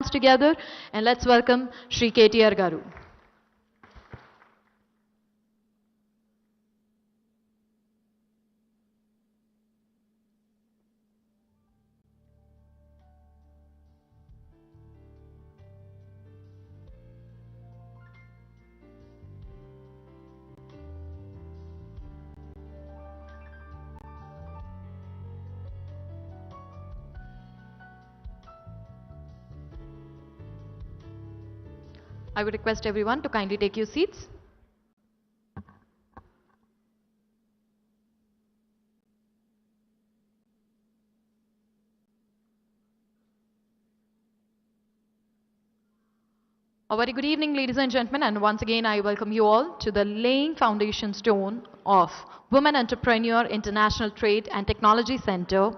hands together and let's welcome Shri KTR Garu. I would request everyone to kindly take your seats. A very good evening, ladies and gentlemen, and once again I welcome you all to the laying foundation stone of Women Entrepreneur International Trade and Technology Center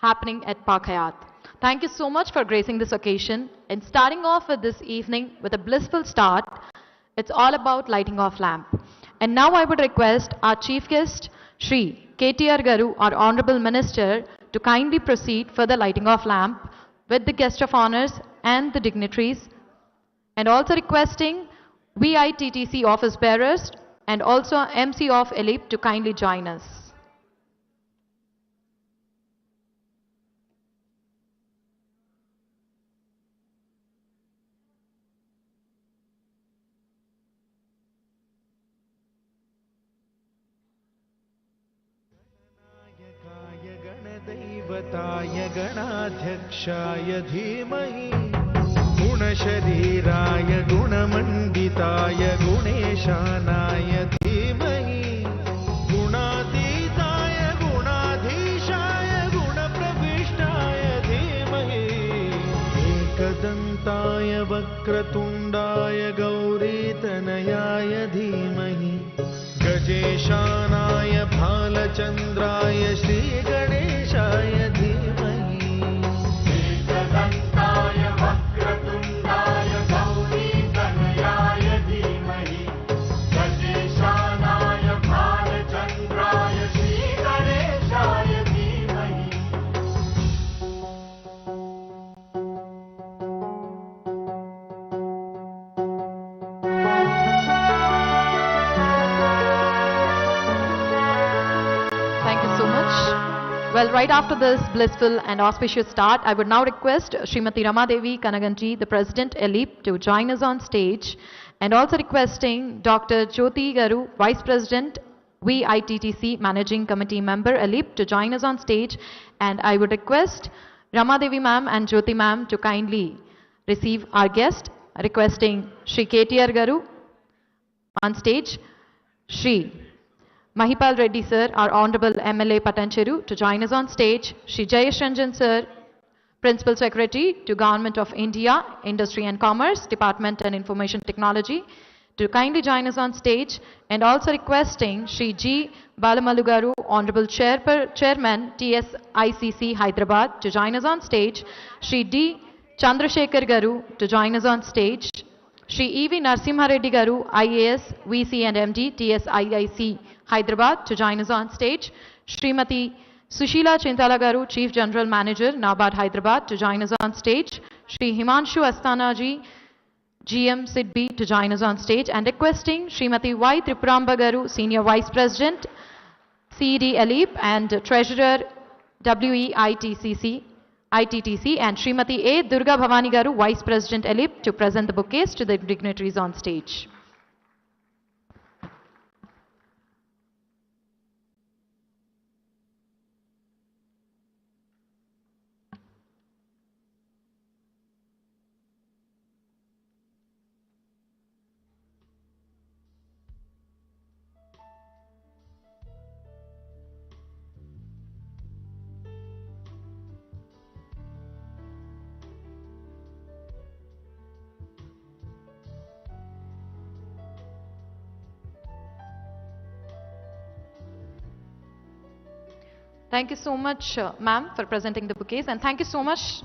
happening at Park Hyatt. Thank you so much for gracing this occasion. And starting off with this evening with a blissful start, it's all about lighting off lamp. And now I would request our chief guest, Shri KTR Garu, our Honorable Minister, to kindly proceed for the lighting off lamp with the guest of honors and the dignitaries. And also requesting ITTC office bearers and also MC of ELIP to kindly join us. दैवताय गणाध्यक्षाय धीमहि गुणशरीराय गुणमण्डिताय गुणेशानाय धीमहि गुणातीताय गुणाधीशाय गुणप्रविष्टाय धीमहि एकदन्ताय वक्रतुण्डाय गौरीतनयाय धीमहि गजेशानाय भालचन्द्राय श्रीगणेशाय धीमहि एकदन्ताय वक्रतुण्डाय गौरीतनयाय धीमहि गजेशानाय भालचन्द्राय श्रीगणेशाय धीमहि. Well, right after this blissful and auspicious start, I would now request Srimati Ramadevi Kanaganji, the President ELIP, to join us on stage, and also requesting Dr. Jyoti Garu, Vice President ITTC Managing Committee Member ELIP, to join us on stage, and I would request Ramadevi ma'am and Jyoti ma'am to kindly receive our guest, requesting Shri KTR Garu on stage, Shri Mahipal Reddy sir, our Honorable MLA Patancheru, to join us on stage, Shri Jayesh Ranjan sir, Principal Secretary to Government of India, Industry and Commerce, Department and Information Technology, to kindly join us on stage, and also requesting Shri G. Balamalu Garu, Honorable Chairman TSICC Hyderabad, to join us on stage, Shri D. Chandrasekhar Garu, to join us on stage, Shri E.V. Narsimha Reddy Garu, IAS, VC and MD, TSIIC Hyderabad, to join us on stage, Srimati Sushila Chintala Garu, Chief General Manager, NABARD Hyderabad, to join us on stage, Shri Himanshu Asthana ji, GM SIDBI, to join us on stage, and requesting Srimati Y. Tripuramba Garu, Senior Vice President, CED ELIP and Treasurer ITTC, and Srimati A. Durga Bhavani Garu, Vice President ELIP, to present the bouquets to the dignitaries on stage. Thank you so much, ma'am, for presenting the bouquets, and thank you so much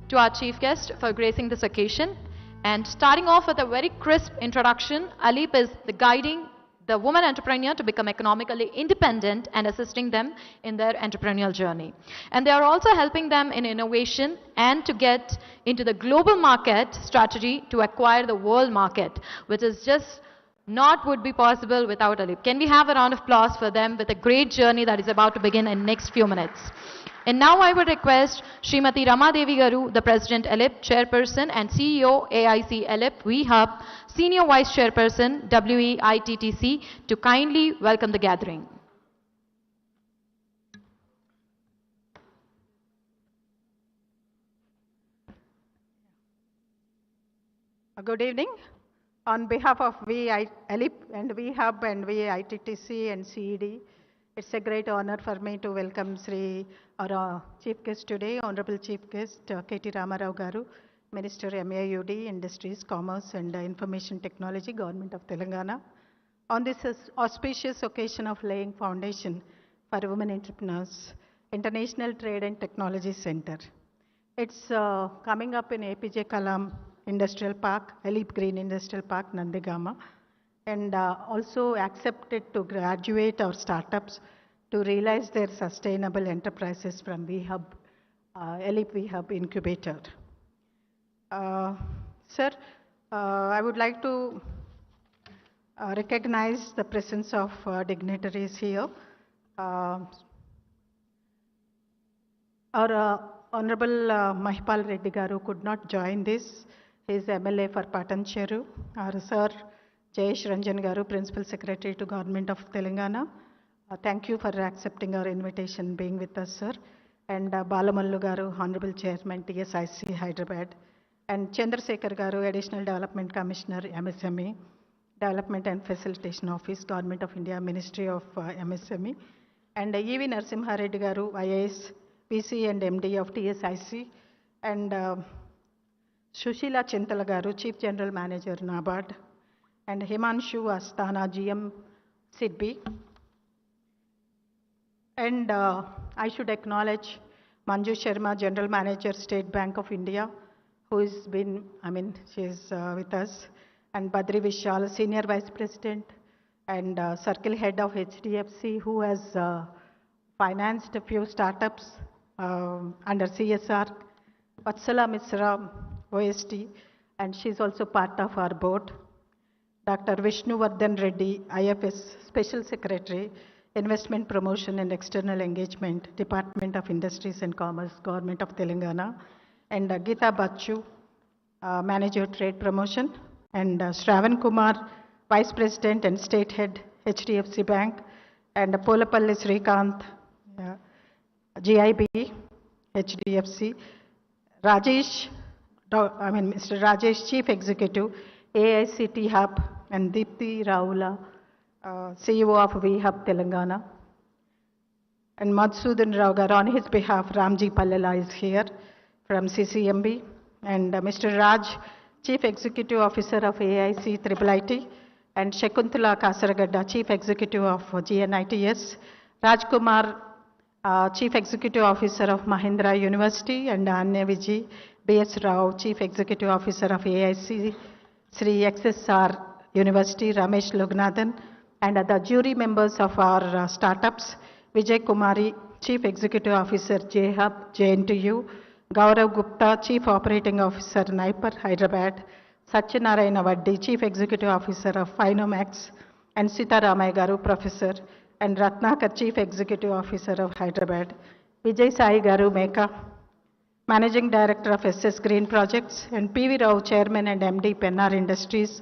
to our chief guest for gracing this occasion. And starting off with a very crisp introduction, ELIP is the guiding the woman entrepreneur to become economically independent and assisting them in their entrepreneurial journey. And they are also helping them in innovation and to get into the global market strategy to acquire the world market, which is just not would be possible without Alip. Can we have a round of applause for them with a great journey that is about to begin in next few minutes? And now I would request Srimati Rama Devi Garu, the President Alip, Chairperson and CEO AIC Alip We Hub, Senior Vice Chairperson WE ITTC, to kindly welcome the gathering. Good evening. On behalf of Alip and We Hub and ITTC and CED, it's a great honor for me to welcome our Chief Guest today, Honorable Chief Guest KT Ramarao Garu, Minister MAUD, Industries, Commerce and Information Technology, Government of Telangana, on this auspicious occasion of laying foundation for women entrepreneurs, International Trade and Technology Center. It's coming up in APJ Kalam Industrial Park, Alip Green Industrial Park, Nandigama, and also accepted to graduate our startups to realize their sustainable enterprises from We Hub, Alip We Hub Incubator. Sir, I would like to recognize the presence of dignitaries here. Our Honorable Mahipal Reddy Garu could not join this. He is MLA for Patancheru. Our Sir Jayesh Ranjan Garu, Principal Secretary to Government of Telangana. Thank you for accepting our invitation, being with us, sir. And Balamallu Garu, Honorable Chairman, TSIC Hyderabad. And Chandrasekhar Garu, Additional Development Commissioner, MSME, Development and Facilitation Office, Government of India, Ministry of MSME. And E.V. Narasimha Reddy Garu, IAS, PC and MD of TSIC. And Sushila Chintala Garu, Chief General Manager, NABARD. And Himanshu Asthana, GM, SIDBI. And I should acknowledge Manju Sharma, General Manager, State Bank of India, who has been, she's with us, and Badri Vishal, Senior Vice President and Circle Head of HDFC, who has financed a few startups under CSR, Vatsala Misra, OST, and she's also part of our board. Dr. Vishnu Vardhan Reddy, IFS Special Secretary, Investment Promotion and External Engagement, Department of Industries and Commerce, Government of Telangana, and Geeta Bachu, Manager Trade Promotion, and Shravan Kumar, Vice President and State Head, HDFC Bank, and Polapalli Srikanth, GIB, HDFC, Rajesh, Mr. Rajesh, Chief Executive, AICT Hub, and Deepthi Raula, CEO of We Hub Telangana. And Madhusudan Rao Garu, on his behalf, Ramji Pallala is here from CCMB. And Mr. Raj, Chief Executive Officer of AIC IIIT. And Shakuntala Kasaragadda, Chief Executive of GNITS. Rajkumar, Chief Executive Officer of Mahindra University. And Anya Vijay, BS Rao, Chief Executive Officer of AIC Sri XSR University, Ramesh Lognathan, and the jury members of our startups, Vijay Kumari, Chief Executive Officer, J-Hub, JNTU, Gaurav Gupta, Chief Operating Officer, Naipur, Hyderabad, Satyanarayana Vaddi, Chief Executive Officer of Phinomax, and Sita Ramaya Garu, Professor, and Ratnakar, Chief Executive Officer of Hyderabad, Vijay Sai Garu Meka, Managing Director of SS Green Projects, and PV Rao, Chairman and MD, Pennar Industries,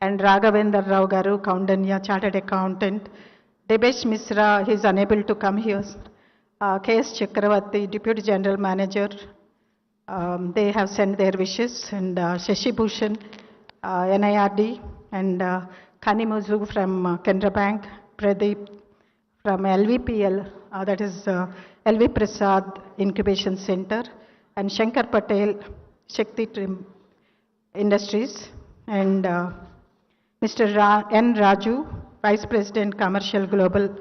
and Raghavendra Rao Garu, Kaundanya, Chartered Accountant, Debesh Misra, he is unable to come here, KS Chakravarti, Deputy General Manager, they have sent their wishes, and Shashi Bhushan, NIRD, and Kani Muzu from Canara Bank, Pradeep from LVPL, that is LV Prasad Incubation Center, and Shankar Patel, Shakti Industries, and Mr. N. Raju, Vice President Commercial Global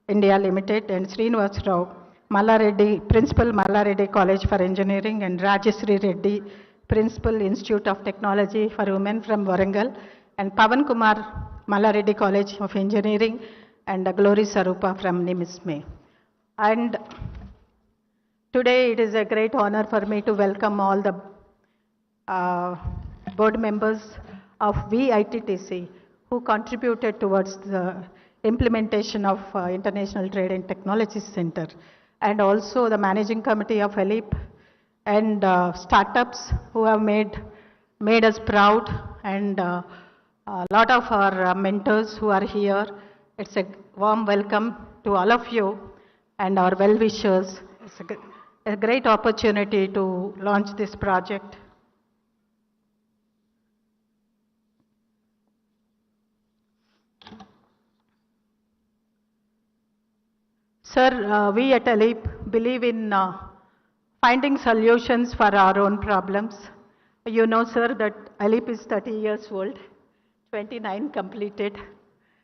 India Limited, and Srinivas Rao, Mallareddy, Principal Mallareddy College for Engineering, and Rajeshri Reddy, Principal Institute of Technology for Women from Warangal, and Pavan Kumar Mallareddy College of Engineering, and Glory Sarupa from NIMSME. And today it is a great honor for me to welcome all the board members of ITTC who contributed towards the implementation of International Trade and Technology Center, and also the managing committee of ELIP and startups who have made us proud, and a lot of our mentors who are here. It's a warm welcome to all of you and our well-wishers. It's a great opportunity to launch this project. Sir, we at ELIP believe in finding solutions for our own problems. You know, sir, that ELIP is 30 years old, 29 completed.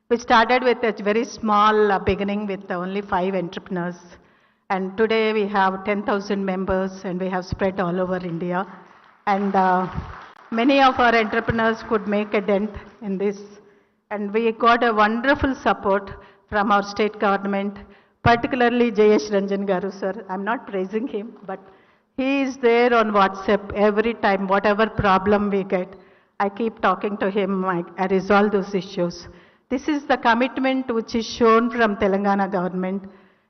We started with a very small beginning with only 5 entrepreneurs. And today we have 10,000 members and we have spread all over India. And many of our entrepreneurs could make a dent in this. And we got a wonderful support from our state government, particularly Jayesh Ranjan Garu, sir. I'm not praising him, but he is there on WhatsApp every time, whatever problem we get. I keep talking to him, I resolve those issues. This is the commitment which is shown from Telangana government.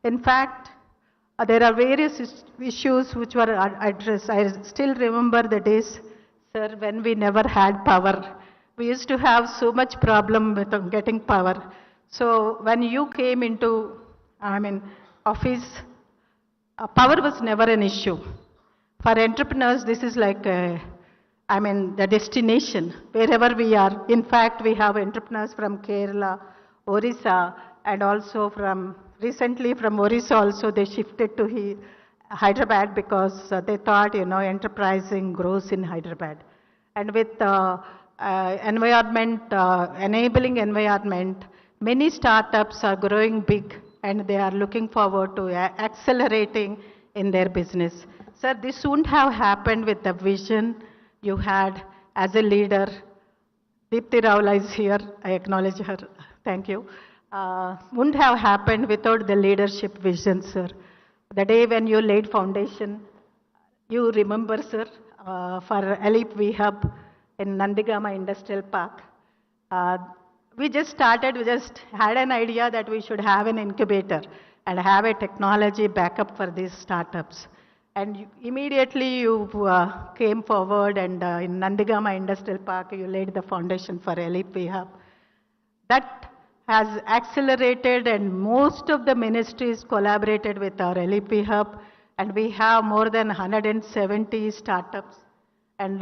In fact, there are various issues which were addressed. I still remember the days, sir, when we never had power. We used to have so much problem with getting power. So when you came into, office, power was never an issue. For entrepreneurs, this is like, the destination, wherever we are. In fact, we have entrepreneurs from Kerala, Orissa, and also recently from Orissa also, they shifted to Hyderabad because they thought, enterprising grows in Hyderabad. And with enabling environment, many startups are growing big and they are looking forward to accelerating in their business. Sir, this wouldn't have happened with the vision you had as a leader. Deepti Raula is here, I acknowledge her, thank you. Wouldn't have happened without the leadership vision, sir. The day when you laid foundation, you remember, sir, for ELIP We Hub in Nandigama Industrial Park. We just had an idea that we should have an incubator and have a technology backup for these startups. And immediately you came forward and in Nandigama Industrial Park, you laid the foundation for ELIP We Hub. That has accelerated and most of the ministries collaborated with our ELIP We Hub, and we have more than 170 startups. And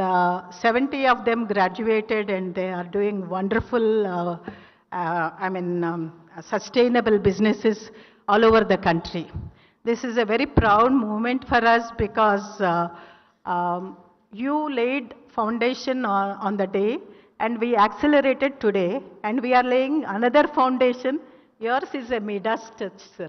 70 of them graduated and they are doing wonderful, sustainable businesses all over the country. This is a very proud moment for us because you laid foundation on the day and we accelerated today and we are laying another foundation. Yours is a Midas touch, sir.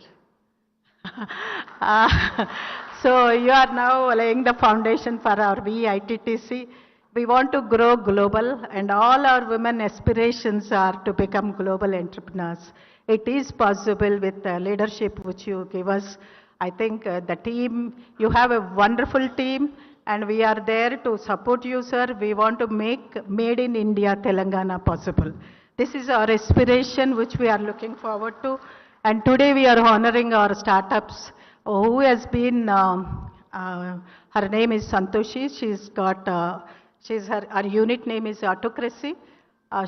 So you are now laying the foundation for our ITTC. We want to grow global and all our women aspirations are to become global entrepreneurs. It is possible with the leadership which you give us. I think the team, you have a wonderful team and we are there to support you, sir. We want to make Made in India, Telangana possible. This is our aspiration which we are looking forward to. And today we are honoring our startups who has been, her name is Santoshi. She's got, her unit name is Autocracy.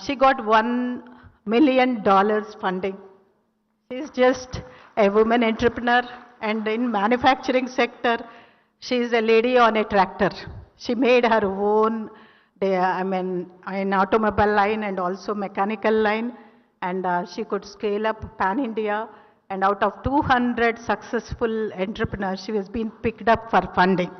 She got $1 million funding. She's just a woman entrepreneur and in manufacturing sector, she is a lady on a tractor. She made her own, an automobile line and also mechanical line, and she could scale up pan-India, and out of 200 successful entrepreneurs, she has been picked up for funding.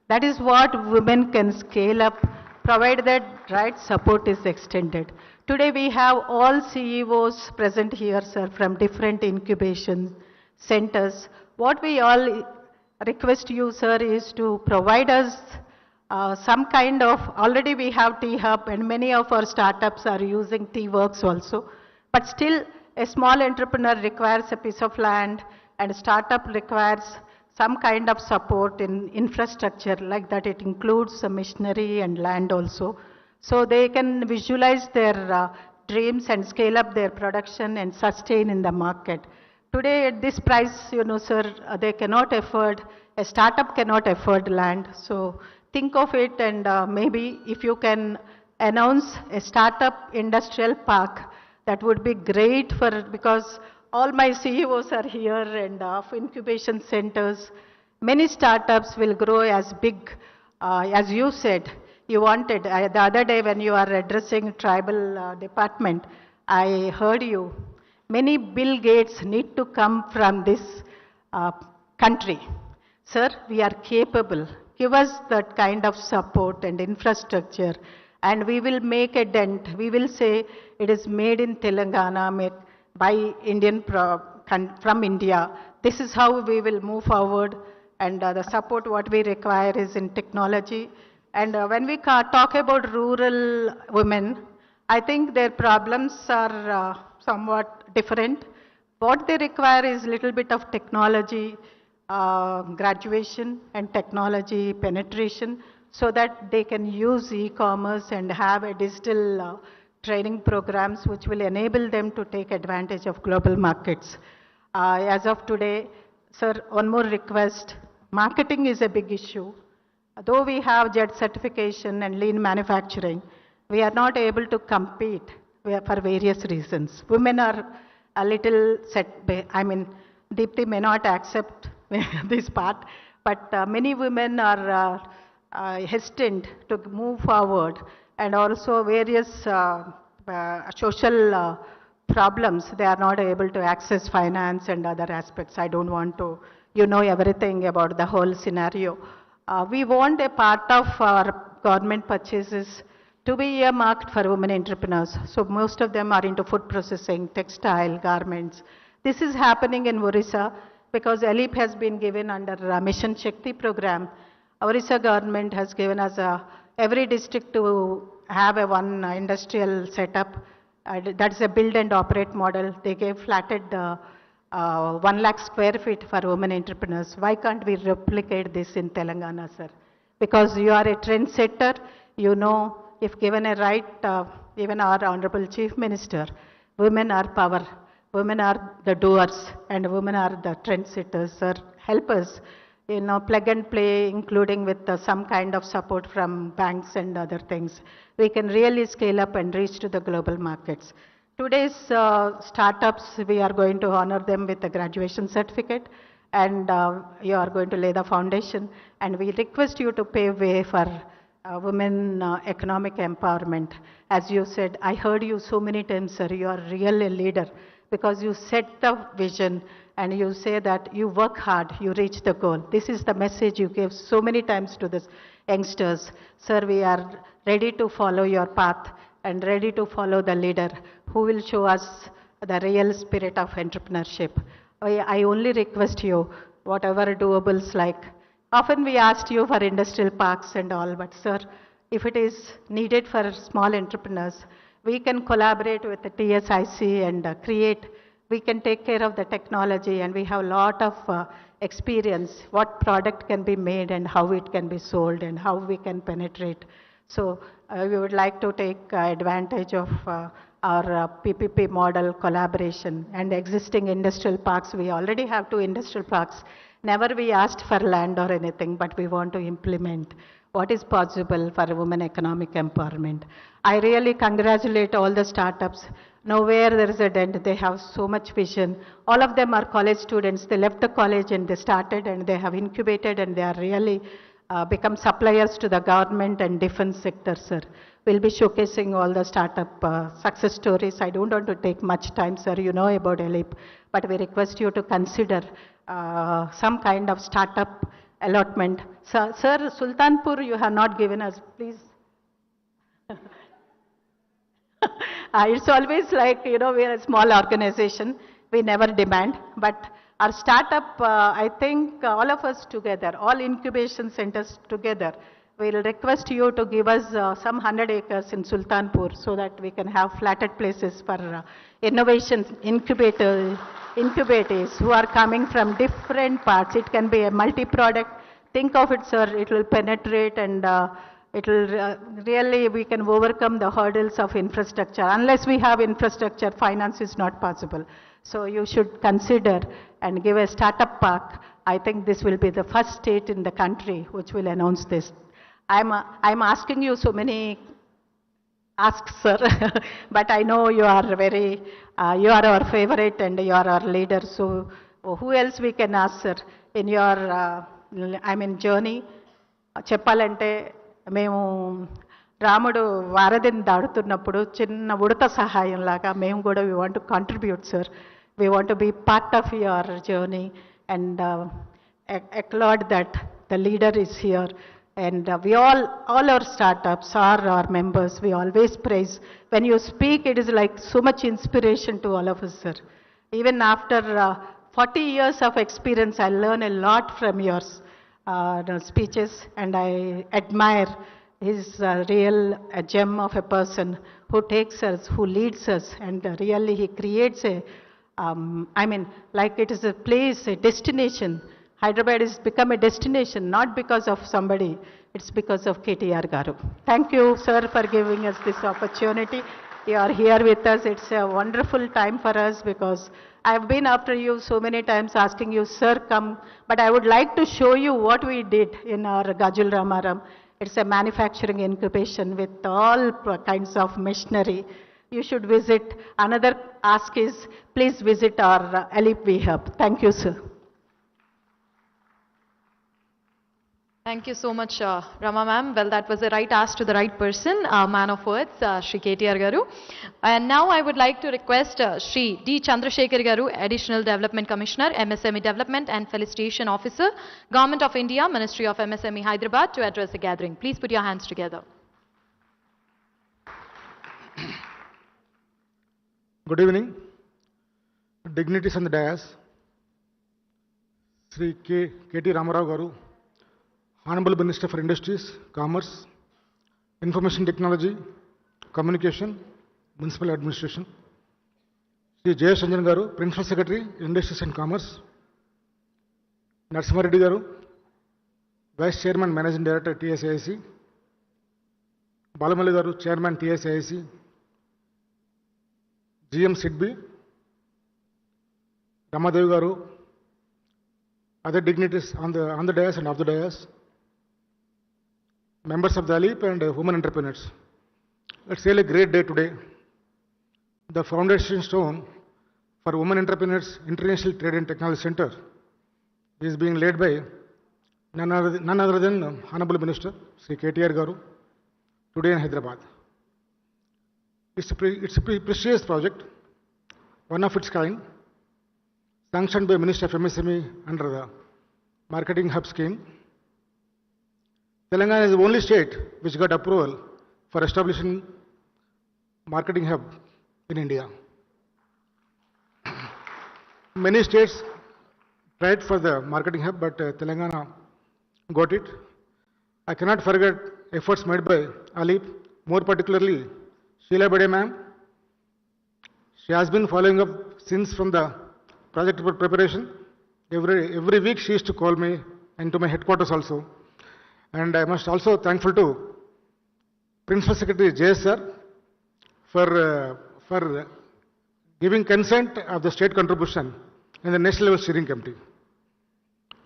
That is what women can scale up, provided that right support is extended. Today we have all CEOs present here, sir, from different incubation centers. What we all request you, sir, is to provide us some kind of, already we have T-Hub and many of our startups are using T-Works also. But still, a small entrepreneur requires a piece of land, and a startup requires some kind of support in infrastructure, like that it includes the machinery and land also. So they can visualize their dreams and scale up their production and sustain in the market. Today at this price, sir, they cannot afford, a startup cannot afford land. So think of it, and maybe if you can announce a startup industrial park, that would be great because all my CEOs are here and of incubation centers. Many startups will grow as big, as you said, you wanted. The other day when you are addressing tribal department, I heard you. Many Bill Gates need to come from this country. Sir, we are capable. Give us that kind of support and infrastructure, and we will make a dent. We will say it is made in Telangana, made by from India. This is how we will move forward, and the support what we require is in technology. And when we talk about rural women, I think their problems are somewhat different. What they require is little bit of technology, graduation and technology penetration, so that they can use e-commerce and have a digital training programs which will enable them to take advantage of global markets. As of today, sir, one more request. Marketing is a big issue. Though we have JET certification and lean manufacturing, we are not able to compete for various reasons. Women are a little Deepti may not accept this part, but many women are hesitant to move forward, and also various social problems. They are not able to access finance and other aspects. I don't want to, everything about the whole scenario. We want a part of our government purchases to be earmarked for women entrepreneurs. So most of them are into food processing, textile, garments. This is happening in Orissa because ELIP has been given under Mission Shakti program. Orissa government has given us every district to have a one industrial setup. That's a build and operate model. They gave flatted 1 lakh square feet for women entrepreneurs. Why can't we replicate this in Telangana, sir? Because you are a trendsetter, if given a right, even our Honorable Chief Minister, women are power, women are the doers, and women are the trendsetters, sir. Help us, plug and play, including with some kind of support from banks and other things. We can really scale up and reach to the global markets. Today's startups, we are going to honor them with a graduation certificate, and you are going to lay the foundation, and we request you to pave way for women economic empowerment. As you said, I heard you so many times, sir, you are really a leader because you set the vision and you say that you work hard, you reach the goal. This is the message you gave so many times to the youngsters. Sir, we are ready to follow your path and ready to follow the leader who will show us the real spirit of entrepreneurship. I only request you, whatever doables like. Often we asked you for industrial parks and all, but sir, if it is needed for small entrepreneurs, we can collaborate with the TSIC and we can take care of the technology, and we have a lot of experience, what product can be made and how it can be sold and how we can penetrate. So we would like to take advantage of our PPP model collaboration and existing industrial parks. We already have 2 industrial parks. Never we asked for land or anything, but we want to implement what is possible for women economic empowerment. I really congratulate all the startups. Nowhere there is a dent. They have so much vision. All of them are college students. They left the college and they started and they have incubated and they are really become suppliers to the government and defense sector, sir. We'll be showcasing all the startup success stories. I don't want to take much time, sir. You know about ELIP, but we request you to consider some kind of startup allotment. Sir, Sultanpur, you have not given us, please. It's always like, we are a small organization. We never demand, but our startup, I think all of us together, all incubation centers together, we'll request you to give us some 100 acres in Sultanpur so that we can have flatted places for innovation incubators who are coming from different parts. It can be a multi-product. Think of it, sir, it will penetrate and it will really, we can overcome the hurdles of infrastructure. Unless we have infrastructure, finance is not possible. So you should consider and give a startup park. I think this will be the first state in the country which will announce this. I'm asking you so many asks, sir, but I know you are very, you are our favorite and you are our leader. So who else we can ask, sir, in your, journey? చెప్పాలంటే మేము రాముడు వారధిని దాడుతున్నప్పుడు చిన్న ఉడత సహాయం లాగా మేము కూడా we want to contribute, sir. We want to be part of your journey and applaud that the leader is here. And we all our startups are our members. We always praise. When you speak, it is like so much inspiration to all of us, sir. Even after 40 years of experience, I learn a lot from your speeches, and I admire his real gem of a person who takes us, who leads us, and really he creates a, like it is a place, a destination. Hyderabad has become a destination, not because of somebody, it's because of KTR Garu. Thank you, sir, for giving us this opportunity. You are here with us. It's a wonderful time for us because I have been after you so many times asking you, sir, come. But I would like to show you what we did in our Gajul Ramaram. It's a manufacturing incubation with all kinds of machinery. You should visit. Another ask is, please visit our LEP hub. Thank you, sir. Thank you so much, Rama ma'am. Well, that was the right ask to the right person, man of words, Shri KTR Garu. And now I would like to request Shri D. Chandrasekhar Garu, Additional Development Commissioner, MSME Development and Felicitation Officer, Government of India, Ministry of MSME, Hyderabad, to address the gathering. Please put your hands together. Good evening. Dignitaries on the dais, Shri K.T. Ramarao Garu, Honorable Minister for Industries, Commerce, Information Technology, Communication, Municipal Administration, Shri J.S. Ranjan Garu, Principal Secretary, Industries and Commerce, Narasimha Reddy Garu, Vice Chairman, Managing Director, TSIC, Balamalli Garu, Chairman, TSIC, GM Sidbi, Ramadev Garu, other dignitaries on the dais and off the dais, members of the ALEP and women entrepreneurs. It's really a great day today. The foundation stone for Women Entrepreneurs International Trade and Technology Center is being laid by none other than Honorable Minister Sri KTR Garu today in Hyderabad. It's a precious project, one of its kind, sanctioned by Minister of MSME under the Marketing Hub Scheme. Telangana is the only state which got approval for establishing Marketing Hub in India. Many states tried for the Marketing Hub, but Telangana got it. I cannot forget efforts made by ALEP, more particularly Sheila Bade ma'am. She has been following up since from the project preparation. Every week she used to call me and to my headquarters also. And I must also thankful to Principal Secretary J.S. sir for giving consent of the state contribution in the national level steering committee.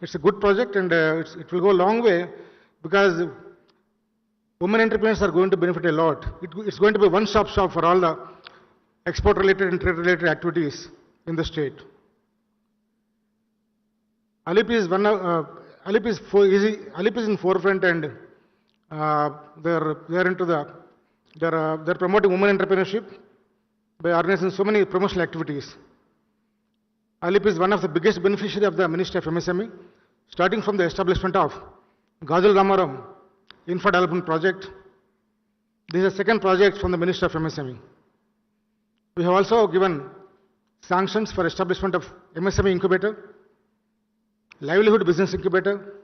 It's a good project and it will go a long way because women entrepreneurs are going to benefit a lot. It's going to be a one-stop shop for all the export-related and trade-related activities in the state. ALEP is ALEP is in forefront and they're promoting women entrepreneurship by organizing so many promotional activities. ALEP is one of the biggest beneficiaries of the Ministry of MSME, starting from the establishment of Gajul Ramaram Infra Development Project. This is the second project from the Ministry of MSME. We have also given sanctions for establishment of MSME Incubator, Livelihood Business Incubator,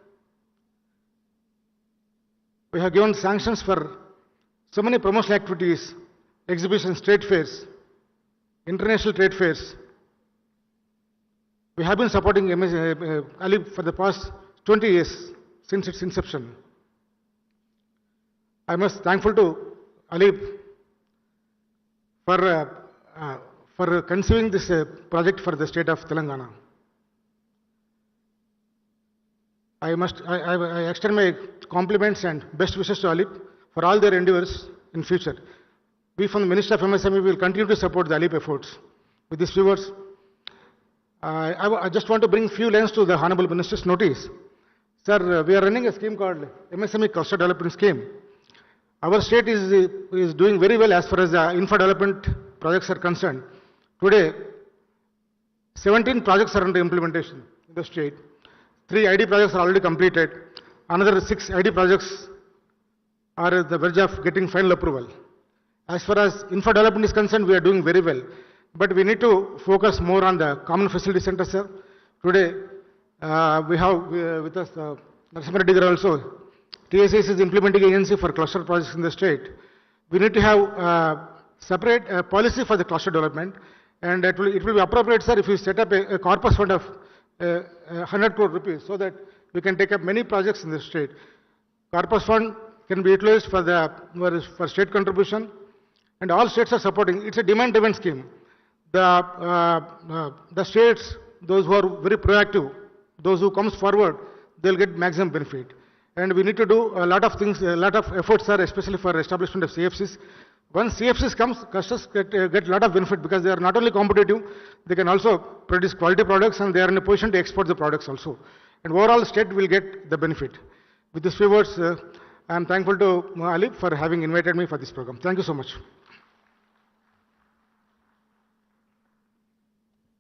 We have given sanctions for so many promotional activities, exhibitions, trade fairs, international trade fairs. We have been supporting ALIP for the past 20 years since its inception. I must thankful to ALIP for conceiving this project for the state of Telangana. I extend my compliments and best wishes to ALIP for all their endeavors in future. We from the Ministry of MSME will continue to support the ALIP efforts. With these few words, I just want to bring few lines to the Honorable Minister's notice. Sir, we are running a scheme called MSME Cluster Development Scheme. Our state is doing very well as far as the infra development projects are concerned. Today, 17 projects are under implementation in the state. 3 ID projects are already completed. Another 6 ID projects are at the verge of getting final approval. As far as infra development is concerned, we are doing very well. But we need to focus more on the common facility center, sir. Today, we have with us Narasimha Reddy Garu also. TSS is implementing agency for cluster projects in the state. We need to have separate policy for the cluster development, and it will be appropriate, sir, if we set up a corpus fund of 100 crore rupees so that we can take up many projects in the state. Corpus fund can be utilized for state contribution, and all states are supporting. It's a demand-driven scheme. The states, those who are very proactive, those who comes forward, they'll get maximum benefit. And we need to do a lot of things, a lot of efforts, sir, especially for establishment of CFCs. Once CFCs comes, clusters get a lot of benefit because they are not only competitive, they can also produce quality products and they are in a position to export the products also. And overall, the state will get the benefit. With these few words, I am thankful to ALIP for having invited me for this program. Thank you so much.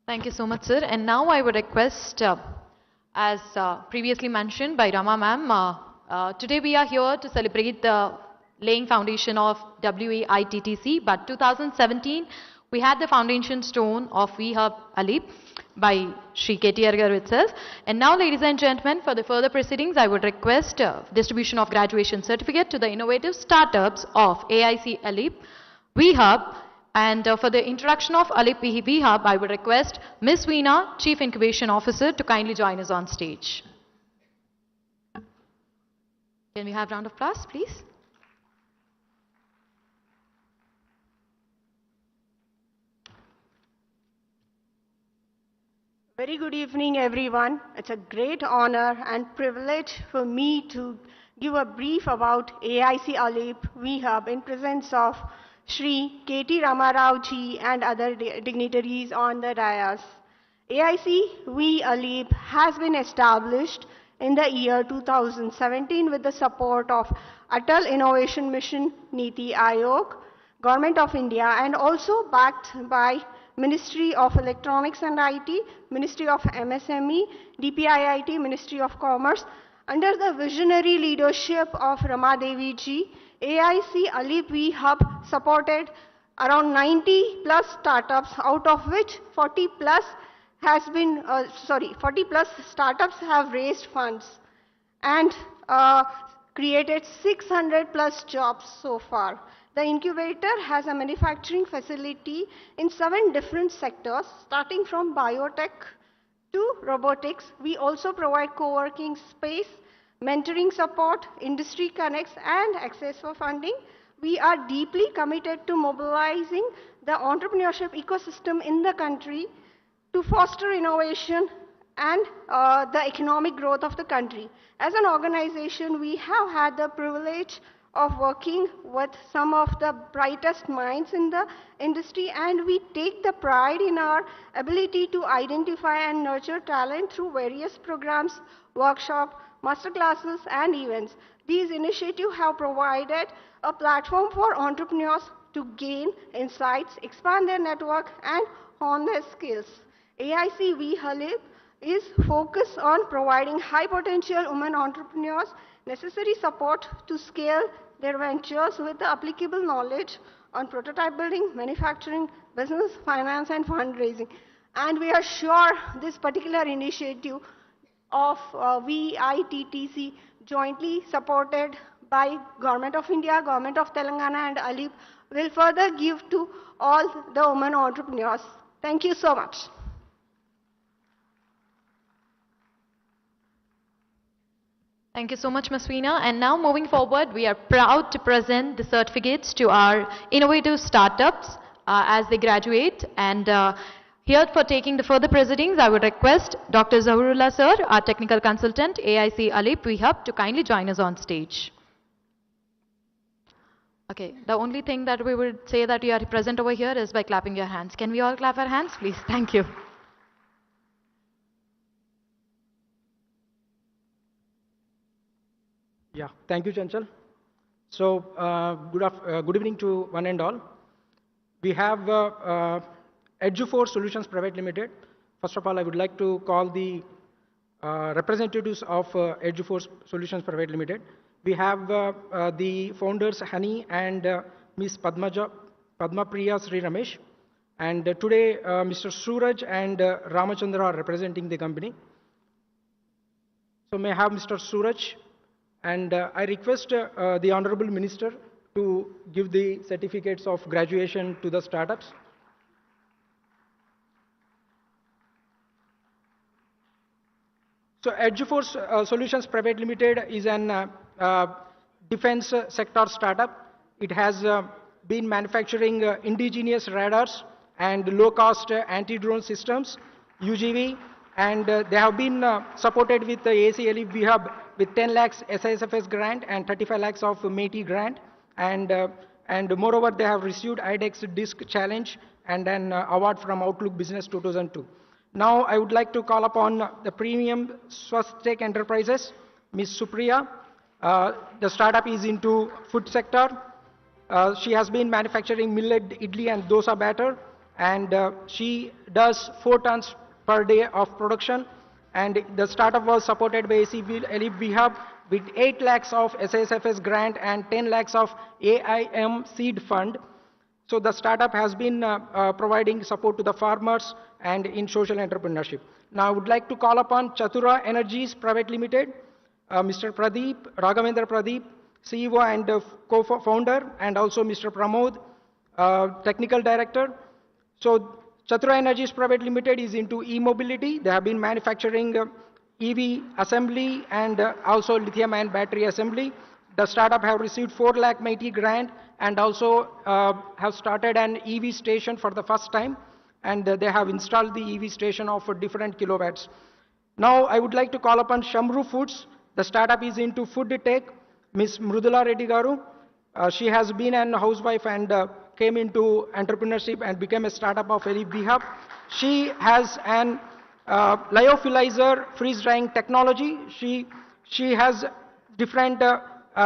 Thank you so much, sir. And now I would request, as previously mentioned by Rama ma'am, today we are here to celebrate the laying foundation of WAITTC, but 2017 we had the foundation stone of VHub ALIP by Shri KTR Garu itself. And now, ladies and gentlemen, for the further proceedings, I would request distribution of graduation certificate to the innovative startups of AIC ALIP VHub. And for the introduction of ALIP VHub, I would request Ms. Veena, Chief Incubation Officer, to kindly join us on stage. Can we have a round of applause, please? Very good evening, everyone. It's a great honor and privilege for me to give a brief about AIC ALIP VHub in presence of Shri K.T. Ramarao ji and other dignitaries on the dais. AIC VALIP has been established in the year 2017 with the support of Atal Innovation Mission, Niti Aayog, Government of India, and also backed by Ministry of Electronics and IT, Ministry of MSME, DPIIT, Ministry of Commerce. Under the visionary leadership of Rama Devi ji, AIC ALIP VHub supported around 90 plus startups, out of which 40 plus startups have raised funds and created 600 plus jobs so far. The incubator has a manufacturing facility in 7 different sectors, starting from biotech to robotics. We also provide co-working space, mentoring support, industry connects, and access for funding. We are deeply committed to mobilizing the entrepreneurship ecosystem in the country to foster innovation and the economic growth of the country. As an organization, we have had the privilege of working with some of the brightest minds in the industry, and we take the pride in our ability to identify and nurture talent through various programs, workshops, masterclasses, and events. These initiatives have provided a platform for entrepreneurs to gain insights, expand their network, and hone their skills. AIC VHub is focused on providing high potential women entrepreneurs necessary support to scale their ventures with the applicable knowledge on prototype building, manufacturing, business, finance, and fundraising. And we are sure this particular initiative of VITTC, jointly supported by Government of India, Government of Telangana and ALIP will further give to all the women entrepreneurs. Thank you so much. Thank you so much, Ms. Veena. And now moving forward, we are proud to present the certificates to our innovative startups as they graduate. And here for taking the further proceedings, I would request Dr. Zahurullah sir, our technical consultant, AIC ALIP VHub, to kindly join us on stage. Okay, the only thing that we would say that you are present over here is by clapping your hands. Can we all clap our hands, please? Thank you. Yeah, thank you, Chanchal. So, good evening to one and all. We have Edu4 Solutions Private Limited. First of all, I would like to call the representatives of Edu4 Solutions Private Limited. We have the founders Hani and Ms. Padma Priya Sri Ramesh. And today, Mr. Suraj and Ramachandra are representing the company. So, may I have Mr. Suraj? And I request the Honorable Minister to give the certificates of graduation to the startups. So Edu4 Solutions Private Limited is an defense sector startup. It has been manufacturing indigenous radars and low-cost anti-drone systems, UGV, and they have been supported with the ACLE VHub with 10 lakhs SISFS grant and 35 lakhs of METI grant. And moreover, they have received IDEX Disc Challenge and an award from Outlook Business 2002. Now, I would like to call upon the premium Swastek Enterprises, Ms. Supriya. The startup is into food sector. She has been manufacturing millet, idli and dosa batter, and she does 4 tons per day of production. And the startup was supported by ACLE VHub with 8 lakhs of SISFS grant and 10 lakhs of AIM seed fund. So the startup has been providing support to the farmers and in social entrepreneurship. Now I would like to call upon Chatura Energies Private Limited, Mr. Pradeep, Raghavendra Pradeep, CEO and co-founder, and also Mr. Pramod, technical director. So Chatura Energies Private Limited is into e-mobility. They have been manufacturing EV assembly and also lithium-ion battery assembly. The startup have received 4 lakh METI grant and also have started an EV station for the first time, and they have installed the EV station of different kilowatts. Now I would like to call upon Shamru Foods. The startup is into food tech. Ms. Mrudula Reddy Garu. She has been a housewife and came into entrepreneurship and became a startup of ALIP VHub. She has an lyophilizer freeze drying technology. She has different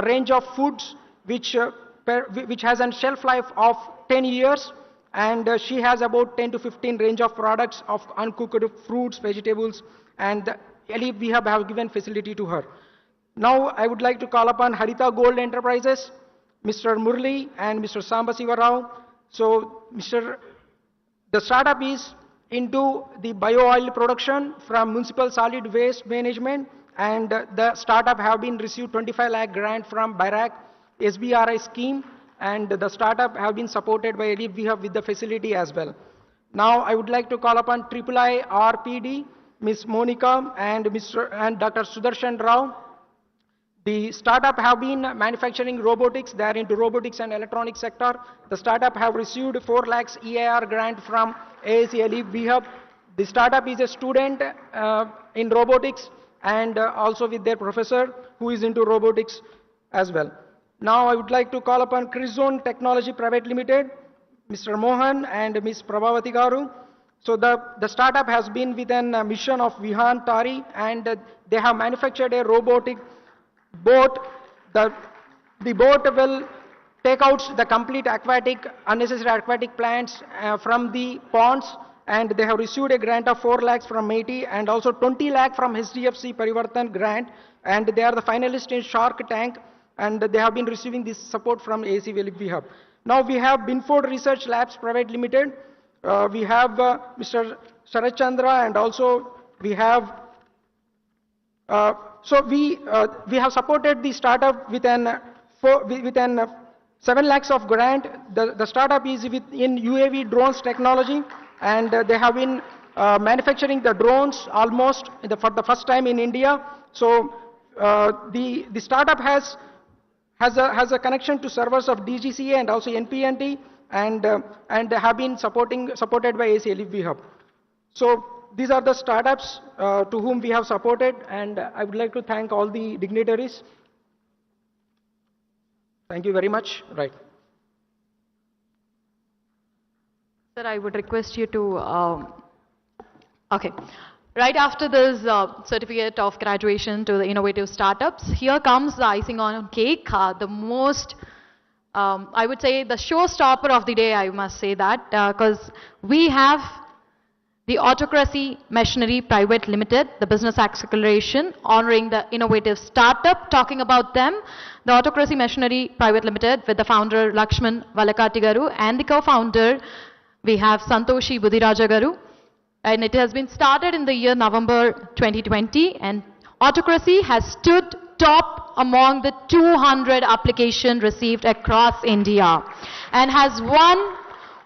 range of foods which has a shelf life of 10 years, and she has about 10 to 15 range of products of uncooked fruits, vegetables, and ALIP VHub have given facility to her. Now I would like to call upon Harita Gold Enterprises, Mr. Murli and Mr. Samba Siva Rao. So the startup is into the bio-oil production from municipal solid waste management, and the startup have been received 25 lakh grant from BIRAC SBRI scheme, and the startup have been supported by ALIP VHub with the facility as well. Now I would like to call upon III RPD, Ms. Monica and Dr. Sudarshan Rao. The startup have been manufacturing robotics. They are into robotics and electronics sector. The startup have received 4 lakhs EIR grant from AIC VHub. The startup is a student in robotics and also with their professor who is into robotics as well. Now I would like to call upon Chryzone Technology Private Limited, Mr. Mohan and Ms. Prabhavati Garu. So the startup has been within a mission of Vihan Tari, and they have manufactured a robotic boat. The boat will take out the complete unnecessary aquatic plants from the ponds, and they have received a grant of 4 lakhs from METI and also 20 lakh from HDFC Parivartan grant, and they are the finalists in Shark Tank, and they have been receiving this support from ACLE VHub. Now we have Binford Research Labs Private Limited. We have Mr. Sharat Chandra, and also we have we have supported the startup with an with an 7 lakhs of grant. The startup is in UAV drones technology, and they have been manufacturing the drones almost for the first time in India. So the startup has a connection to servers of DGCA and also NPNT, and have been supported by AC Elip Hub. So these are the startups to whom we have supported, and I would like to thank all the dignitaries. Thank you very much. Right. Sir, I would request you to, okay. Right after this certificate of graduation to the innovative startups, here comes the icing on cake, the most, I would say, the showstopper of the day, I must say that, because we have the Autocracy Machinery Private Limited, the business acceleration, honoring the innovative startup, talking about them. The Autocracy Machinery Private Limited with the founder Lakshman Valakati Garu and the co-founder we have Santoshi Budiraja Garu. And it has been started in the year November 2020, and Autocracy has stood top among the 200 applications received across India and has won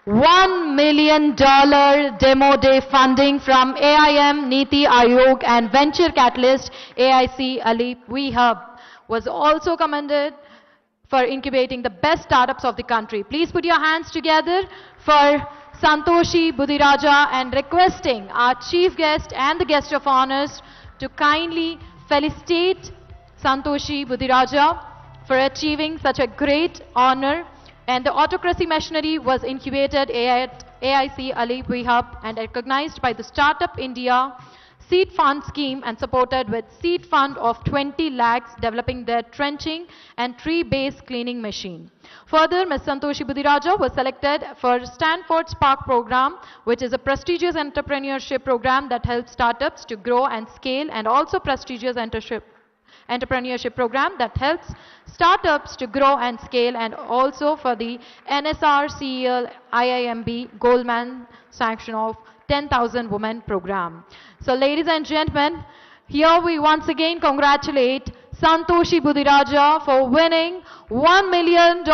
$1 million demo day funding from AIM, Niti Aayog and Venture Catalyst AIC Elip Hub. Was also commended for incubating the best startups of the country. Please put your hands together for Santoshi Budiraja and requesting our chief guest and the guest of honors to kindly felicitate Santoshi Budiraja for achieving such a great honor. And the Autocracy Machinery was incubated at AIC Elip Hub and recognized by the Startup India Seed Fund scheme and supported with seed fund of 20 lakhs developing their trenching and tree-based cleaning machine. Further, Ms. Santoshi Budiraja was selected for Stanford Spark program, which is a prestigious entrepreneurship program that helps startups to grow and scale, and also prestigious entrepreneurship program that helps startups to grow and scale, and also for the NSRCEL IIMB Goldman sanction of 10,000 women program. So ladies and gentlemen, here we once again congratulate Santoshi Budiraja for winning $1 million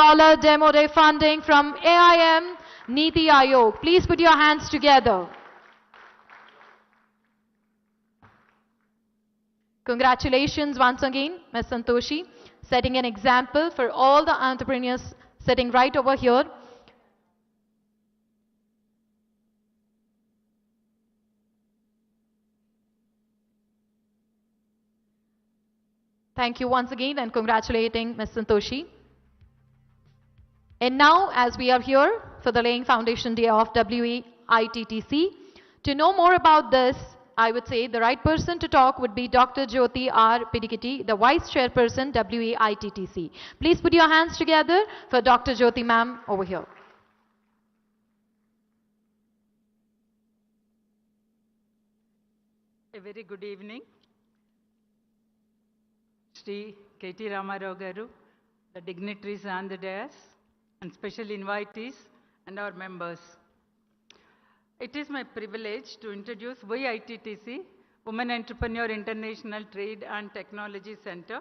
demo day funding from AIM Niti Aayog. Please put your hands together. Congratulations once again, Ms. Santoshi, setting an example for all the entrepreneurs sitting right over here. Thank you once again and congratulating Ms. Santoshi. And now, as we are here for the laying foundation day of WEITTC, to know more about this, I would say the right person to talk would be Dr. Jyoti R. Pidikiti, the Vice Chairperson, WEITTC. Please put your hands together for Dr. Jyoti ma'am over here. A very good evening. Shri KT Ramarao Garu, the dignitaries on the dais, and special invitees and our members. It is my privilege to introduce WEITTC, Women Entrepreneur International Trade and Technology Center,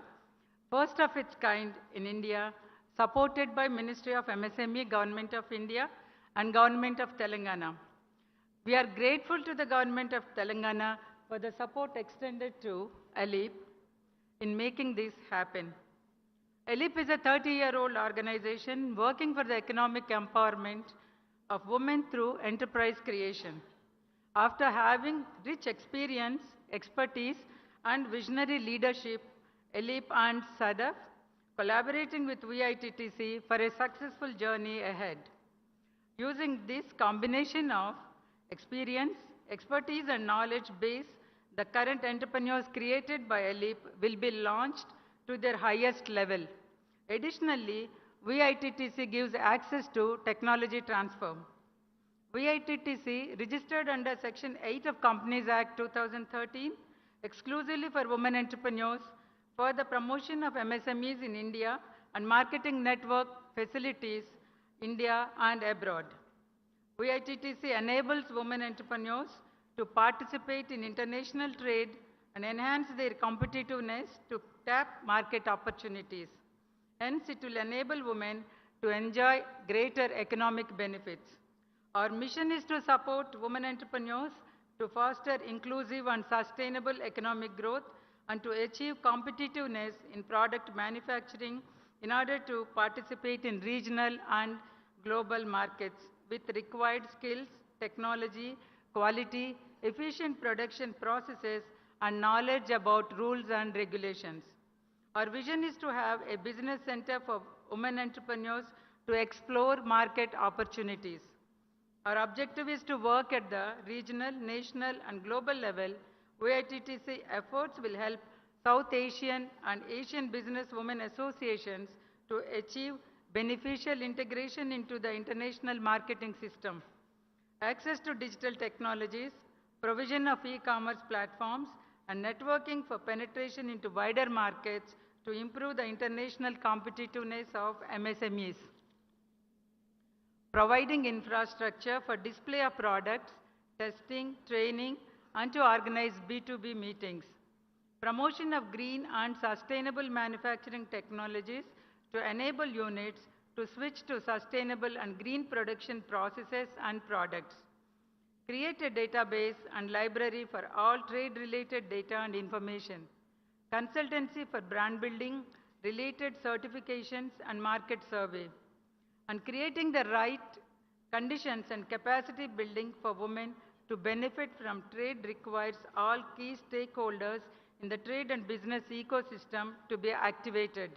first of its kind in India, supported by Ministry of MSME, Government of India and Government of Telangana. We are grateful to the Government of Telangana for the support extended to Elip in making this happen. Elip is a 30-year-old organization working for the economic empowerment of women through enterprise creation. After having rich experience, expertise, and visionary leadership, Elip and SADF collaborating with WEITTC for a successful journey ahead. Using this combination of experience, expertise, and knowledge base, the current entrepreneurs created by Elip will be launched to their highest level. Additionally, WEITTC gives access to technology transfer. WEITTC registered under Section 8 of Companies Act 2013 exclusively for women entrepreneurs for the promotion of MSMEs in India and marketing network facilities India and abroad. WEITTC enables women entrepreneurs to participate in international trade and enhance their competitiveness to tap market opportunities. Hence, it will enable women to enjoy greater economic benefits. Our mission is to support women entrepreneurs to foster inclusive and sustainable economic growth and to achieve competitiveness in product manufacturing in order to participate in regional and global markets with required skills, technology, quality, efficient production processes, and knowledge about rules and regulations. Our vision is to have a business center for women entrepreneurs to explore market opportunities. Our objective is to work at the regional, national, and global level. ITTC efforts will help South Asian and Asian business women associations to achieve beneficial integration into the international marketing system. Access to digital technologies, provision of e-commerce platforms, and networking for penetration into wider markets to improve the international competitiveness of MSMEs. Providing infrastructure for display of products, testing, training, and to organize B2B meetings. Promotion of green and sustainable manufacturing technologies to enable units to switch to sustainable and green production processes and products. Create a database and library for all trade-related data and information. Consultancy for brand building, related certifications, and market survey. And creating the right conditions and capacity building for women to benefit from trade requires all key stakeholders in the trade and business ecosystem to be activated.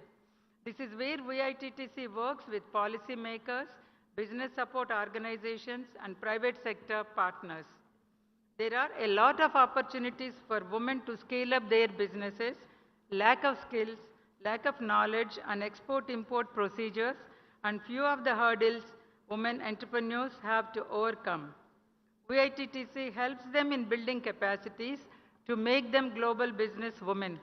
This is where ITTC works with policymakers, business support organizations, and private sector partners. There are a lot of opportunities for women to scale up their businesses, lack of skills, lack of knowledge, and export-import procedures, and few of the hurdles women entrepreneurs have to overcome. ITTC helps them in building capacities to make them global business women.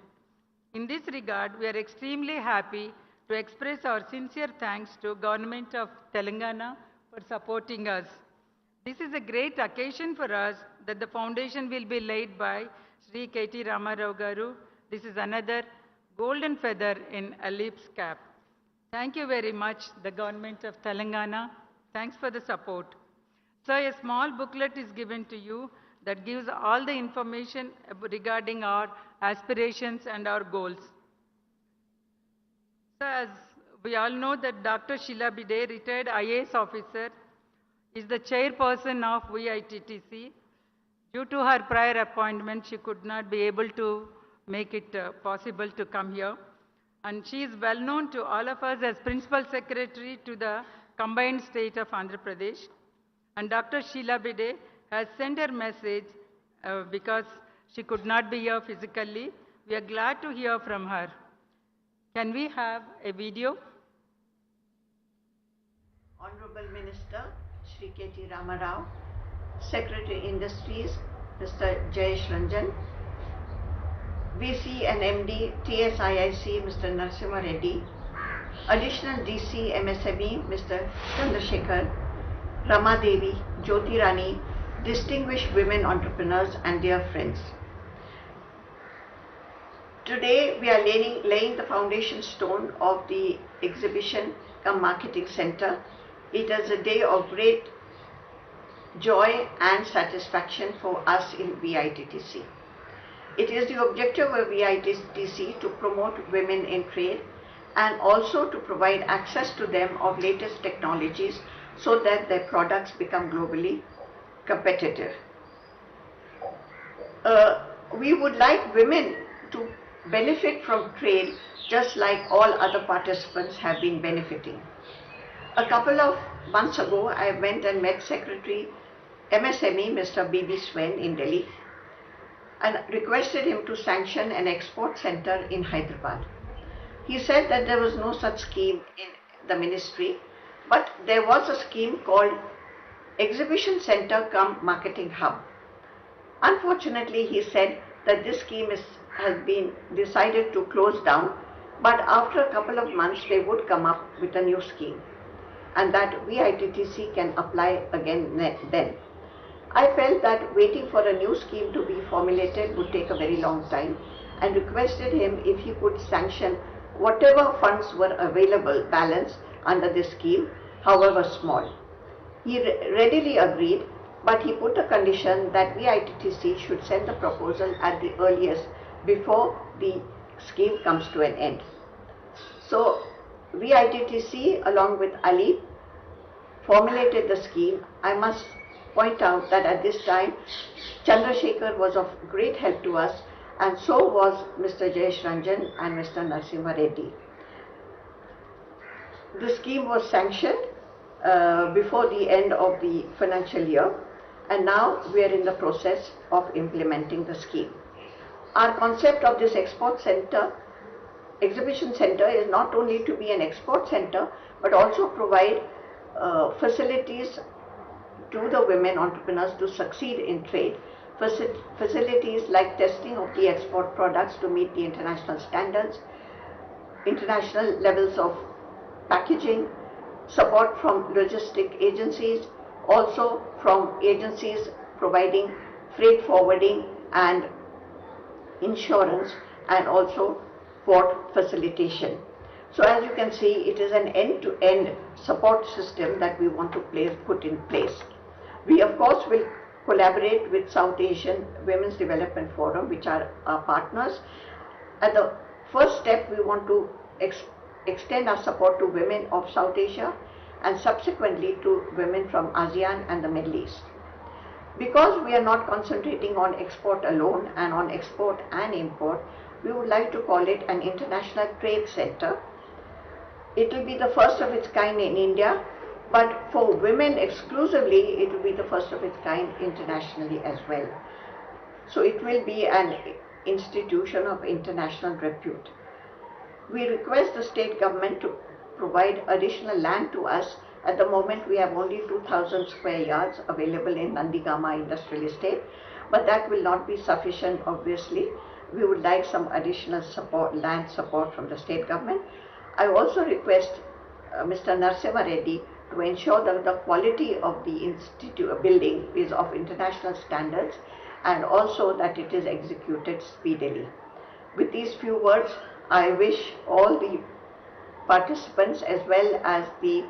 In this regard, we are extremely happy to express our sincere thanks to Government of Telangana for supporting us. This is a great occasion for us that the foundation will be laid by Sri KT Ramarao Garu. This is another golden feather in Alip's cap. Thank you very much, the Government of Telangana. Thanks for the support. So a small booklet is given to you that gives all the information regarding our aspirations and our goals. So as we all know that Dr. Sheila Bide, retired IAS officer, is the chairperson of ITTC. Due to her prior appointment, she could not be able to make it possible to come here. And she is well known to all of us as Principal Secretary to the combined state of Andhra Pradesh. And Dr. Sheila Bide has sent her message because she could not be here physically. We are glad to hear from her. Can we have a video? Honorable Minister, Shri KT Ramarao, Secretary Industries, Mr. Jayesh Ranjan, VC and MD, TSIIC, Mr. Narasimha Reddy, Additional DC MSME, Mr. Chandrasekhar, Rama Devi, Jyoti Rani, distinguished women entrepreneurs and dear friends. Today we are laying the foundation stone of the exhibition cum marketing center. It is a day of great joy and satisfaction for us in ITTC. It is the objective of ITTC to promote women in trade and also to provide access to them of latest technologies so that their products become globally competitive. We would like women to benefit from trade just like all other participants have been benefiting. A couple of months ago, I went and met Secretary MSME, Mr. B.B. Swen in Delhi, and requested him to sanction an export center in Hyderabad. He said that there was no such scheme in the ministry, but there was a scheme called Exhibition Center cum Marketing Hub. Unfortunately, he said that this scheme has been decided to close down, but after a couple of months they would come up with a new scheme, and that ITTC can apply again then. I felt that waiting for a new scheme to be formulated would take a very long time and requested him if he could sanction whatever funds were available balance under this scheme, however small. He readily agreed, but he put a condition that ITTC should send the proposal at the earliest before the scheme comes to an end. So ITTC along with Ali formulated the scheme. I must point out that at this time Chandrasekhar was of great help to us, and so was Mr. Jayesh Ranjan and Mr. Narasimha Reddy. The scheme was sanctioned before the end of the financial year, and now we are in the process of implementing the scheme. Our concept of this exhibition center is not only to be an export center, but also provide facilities to the women entrepreneurs to succeed in trade. Facilities like testing of the export products to meet the international standards, international levels of packaging, support from logistic agencies, also from agencies providing freight forwarding and insurance, and also port facilitation. So as you can see, it is an end-to-end support system that we want to put in place. We of course will collaborate with South Asian Women's Development Forum, which are our partners. At the first step, we want to extend our support to women of South Asia, and subsequently to women from ASEAN and the Middle East. Because we are not concentrating on export alone and on export and import, we would like to call it an international trade center. It will be the first of its kind in India, but for women exclusively, it will be the first of its kind internationally as well. So it will be an institution of international repute. We request the state government to provide additional land to us. At the moment, we have only 2,000 square yards available in Nandigama Industrial Estate, but that will not be sufficient, obviously. We would like some additional support, land support from the state government. I also request Mr. Narasimha Reddy to ensure that the quality of the building is of international standards, and also that it is executed speedily. With these few words, I wish all the participants as well as the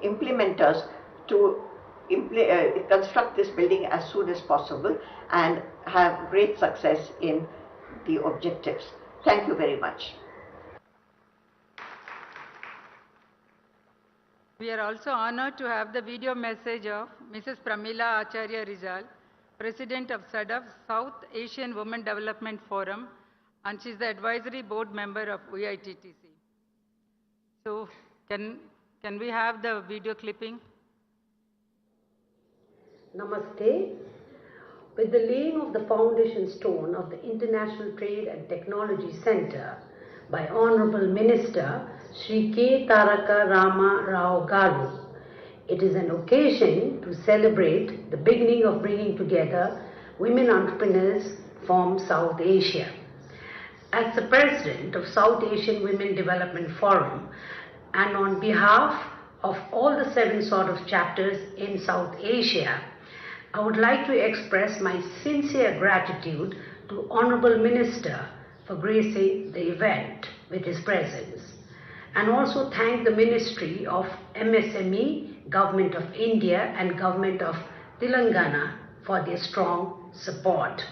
implementers to construct this building as soon as possible and have great success in the objectives. Thank you very much. We are also honored to have the video message of Mrs. Pramila Acharya Rizal, President of SADF, South Asian Women Development Forum, and she is the advisory board member of ITTC. So, can we have the video clipping? Namaste. With the laying of the foundation stone of the International Trade and Technology Center by Honorable Minister Shri K. Taraka Rama Rao Garu, it is an occasion to celebrate the beginning of bringing together women entrepreneurs from South Asia. As the President of South Asian Women Development Forum, and on behalf of all the 7 sort of chapters in South Asia, I would like to express my sincere gratitude to Honorable Minister for gracing the event with his presence, and also thank the Ministry of MSME, Government of India and Government of Telangana for their strong support.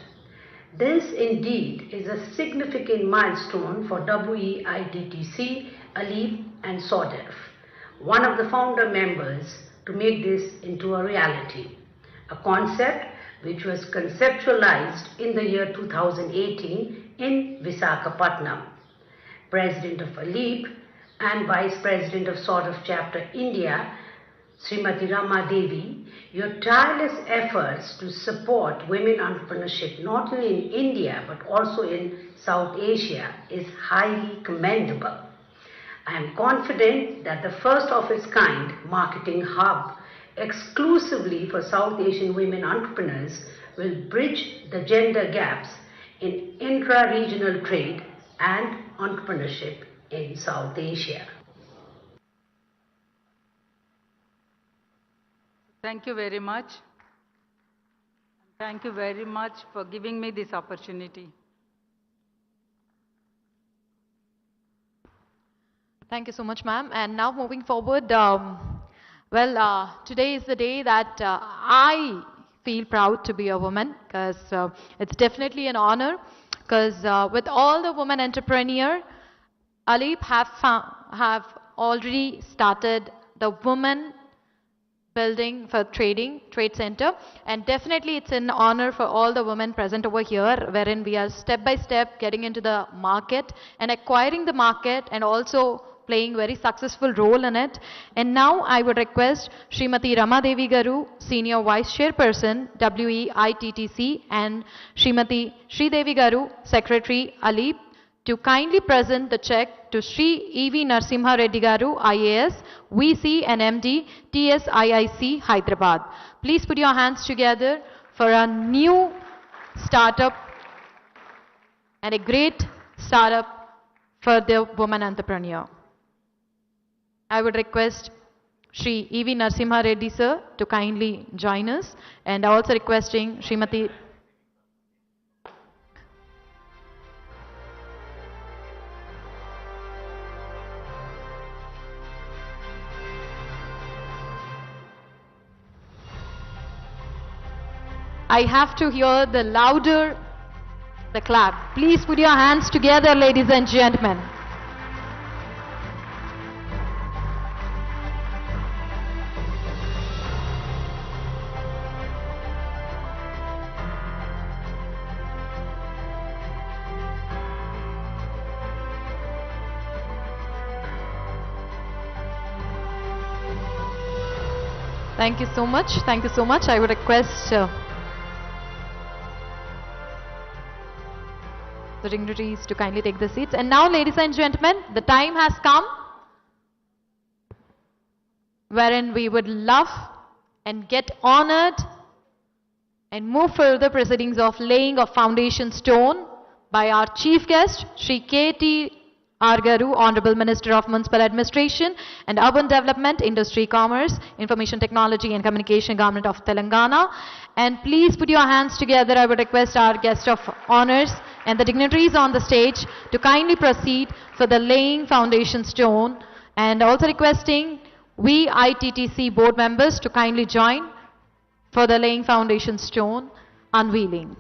This indeed is a significant milestone for ITTC, ALEEP and SODEF, one of the founder members, to make this into a reality. A concept which was conceptualized in the year 2018 in Visakhapatnam. President of ALEEP and Vice President of SODEF Chapter India, Srimati Rama Devi, your tireless efforts to support women entrepreneurship not only in India but also in South Asia is highly commendable. I am confident that the first of its kind marketing hub exclusively for South Asian women entrepreneurs will bridge the gender gaps in intra-regional trade and entrepreneurship in South Asia. Thank you very much. Thank you very much for giving me this opportunity. Thank you so much, ma'am. And now moving forward, today is the day that I feel proud to be a woman because it's definitely an honor because with all the women entrepreneur, Alip have already started the women building for trade center, and definitely it's an honor for all the women present over here, wherein we are step by step getting into the market and acquiring the market and also playing very successful role in it. And now I would request Srimati Ramadevi Garu, Senior Vice Chairperson, WEITTC, and Srimati Sridevi Garu, Secretary, Alip, to kindly present the check to Sri E.V. Narsimha Reddy Garu, IAS, VC and MD, TSIIC, Hyderabad. Please put your hands together for a new startup and a great startup for the woman entrepreneur. I would request Sri E.V. Narsimha Reddy sir to kindly join us, and also requesting Srimati I have to hear the louder the clap. Please put your hands together, ladies and gentlemen. Thank you so much. Thank you so much. I would request the dignitaries to kindly take the seats. And now, ladies and gentlemen, the time has come wherein we would love and get honored and move further proceedings of laying of foundation stone by our chief guest, Shri KTR Garu, Honorable Minister of Municipal Administration and Urban Development, Industry, Commerce, Information Technology and Communication, Government of Telangana. And please put your hands together. I would request our guest of honors and the dignitaries on the stage to kindly proceed for the laying foundation stone, and also requesting we ITTC board members to kindly join for the laying foundation stone unveiling.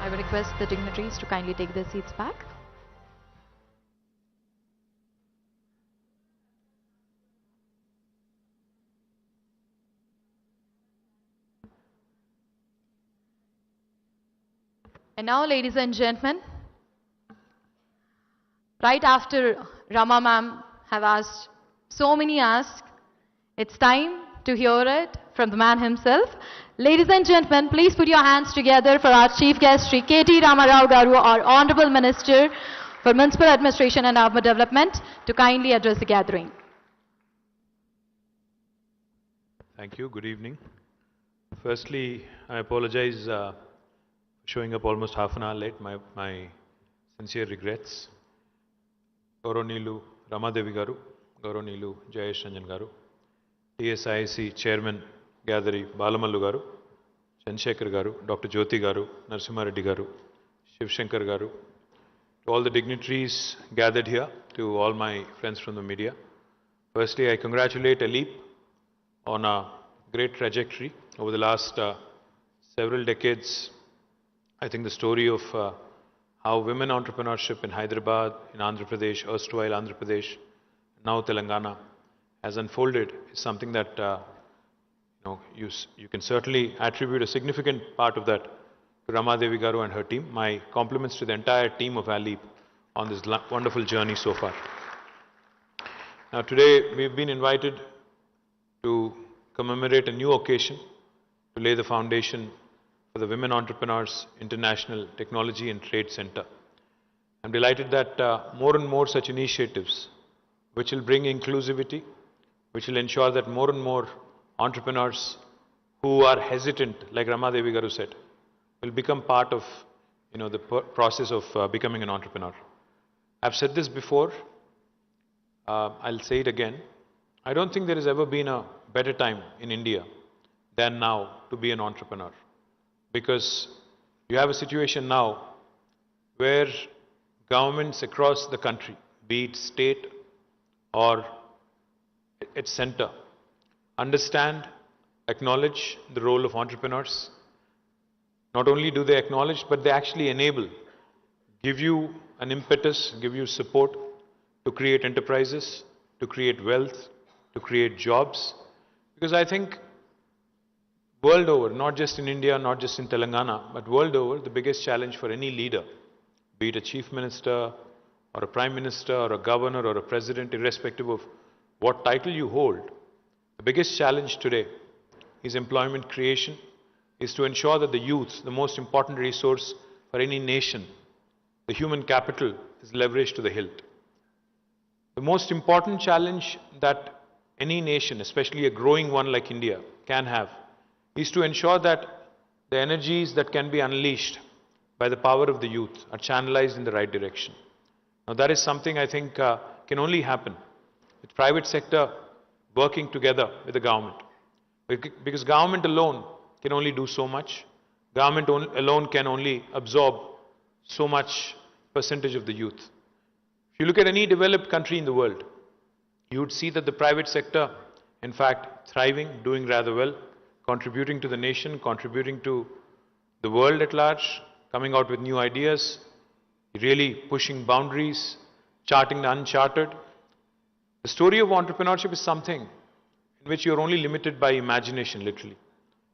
I would request the dignitaries to kindly take their seats back. And now, ladies and gentlemen, right after Rama ma'am have asked so many asks, it's time to hear it from the man himself. Ladies and gentlemen, please put your hands together for our chief guest, Sri K.T. Ramarao Garu, our Honorable Minister for Municipal Administration and Urban Development, to kindly address the gathering. Thank you. Good evening. Firstly, I apologize for showing up almost half an hour late. My sincere regrets. Gauranilu Ramadevi Garu, Gauranilu Jayesh Ranjan Garu, TSIC Chairman Gadari Balamallu Garu, Chandrasekhar Garu, Dr. Jyoti Garu, Narasimha Reddy Garu, Shiv Shankar Garu, to all the dignitaries gathered here, to all my friends from the media. Firstly, I congratulate ELIP on a great trajectory over the last several decades. I think the story of how women entrepreneurship in Hyderabad, in Andhra Pradesh, erstwhile Andhra Pradesh, now Telangana, has unfolded is something that you can certainly attribute a significant part of that to Ramadevi Garu and her team. My compliments to the entire team of ELIP on this wonderful journey so far. Now today we've been invited to commemorate a new occasion to lay the foundation for the Women Entrepreneurs International Technology and Trade Center. I'm delighted that more and more such initiatives which will bring inclusivity, which will ensure that more and more entrepreneurs who are hesitant, like Ramadevi Garu said, will become part of the process of becoming an entrepreneur. I've said this before, I'll say it again. I don't think there has ever been a better time in India than now to be an entrepreneur. Because you have a situation now where governments across the country, be it state or its center, understand, acknowledge the role of entrepreneurs. Not only do they acknowledge, but they actually enable, give you an impetus, give you support to create enterprises, to create wealth, to create jobs. Because I think world over, not just in India, not just in Telangana, but world over, the biggest challenge for any leader, be it a chief minister or a prime minister or a governor or a president, irrespective of what title you hold, the biggest challenge today is employment creation, is to ensure that the youth, the most important resource for any nation, the human capital, is leveraged to the hilt. The most important challenge that any nation, especially a growing one like India, can have is to ensure that the energies that can be unleashed by the power of the youth are channelized in the right direction. Now that is something I think can only happen with private sector working together with the government. Because government alone can only do so much. Government alone can only absorb so much percentage of the youth. If you look at any developed country in the world, you would see that the private sector, in fact, thriving, doing rather well, contributing to the nation, contributing to the world at large, coming out with new ideas, really pushing boundaries, charting the uncharted. The story of entrepreneurship is something in which you're only limited by imagination, literally.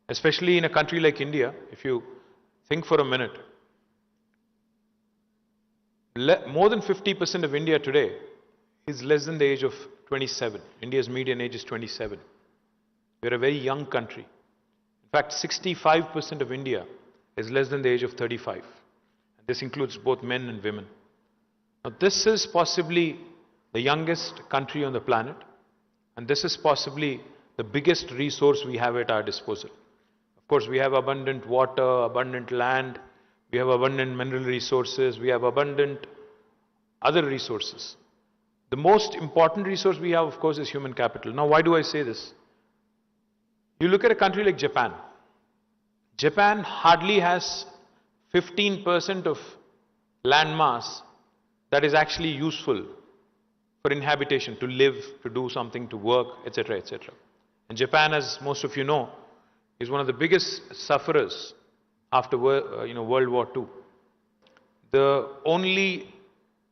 Especially in a country like India, if you think for a minute, more than 50% of India today is less than the age of 27. India's median age is 27. We're a very young country. In fact, 65% of India is less than the age of 35. This includes both men and women. Now, this is possibly the youngest country on the planet, and this is possibly the biggest resource we have at our disposal. Of course, we have abundant water, abundant land, we have abundant mineral resources, we have abundant other resources. The most important resource we have, of course, is human capital. Now, why do I say this? You look at a country like Japan. Japan hardly has 15% of land mass that is actually useful for inhabitation, to live, to do something, to work, etc., etc. And Japan, as most of you know, is one of the biggest sufferers after World War II. The only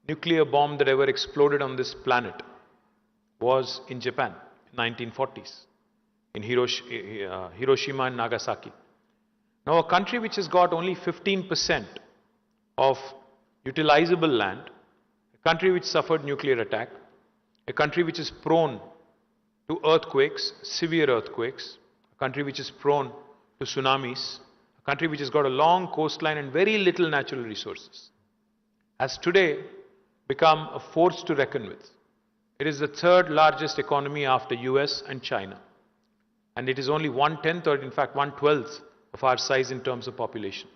nuclear bomb that ever exploded on this planet was in Japan in 1940s, in Hiroshima and Nagasaki. Now, a country which has got only 15% of utilizable land, a country which suffered nuclear attack, a country which is prone to earthquakes, severe earthquakes, a country which is prone to tsunamis, a country which has got a long coastline and very little natural resources, has today become a force to reckon with. It is the third largest economy after US and China. And it is only 1/10 or in fact 1/12 of our size in terms of population.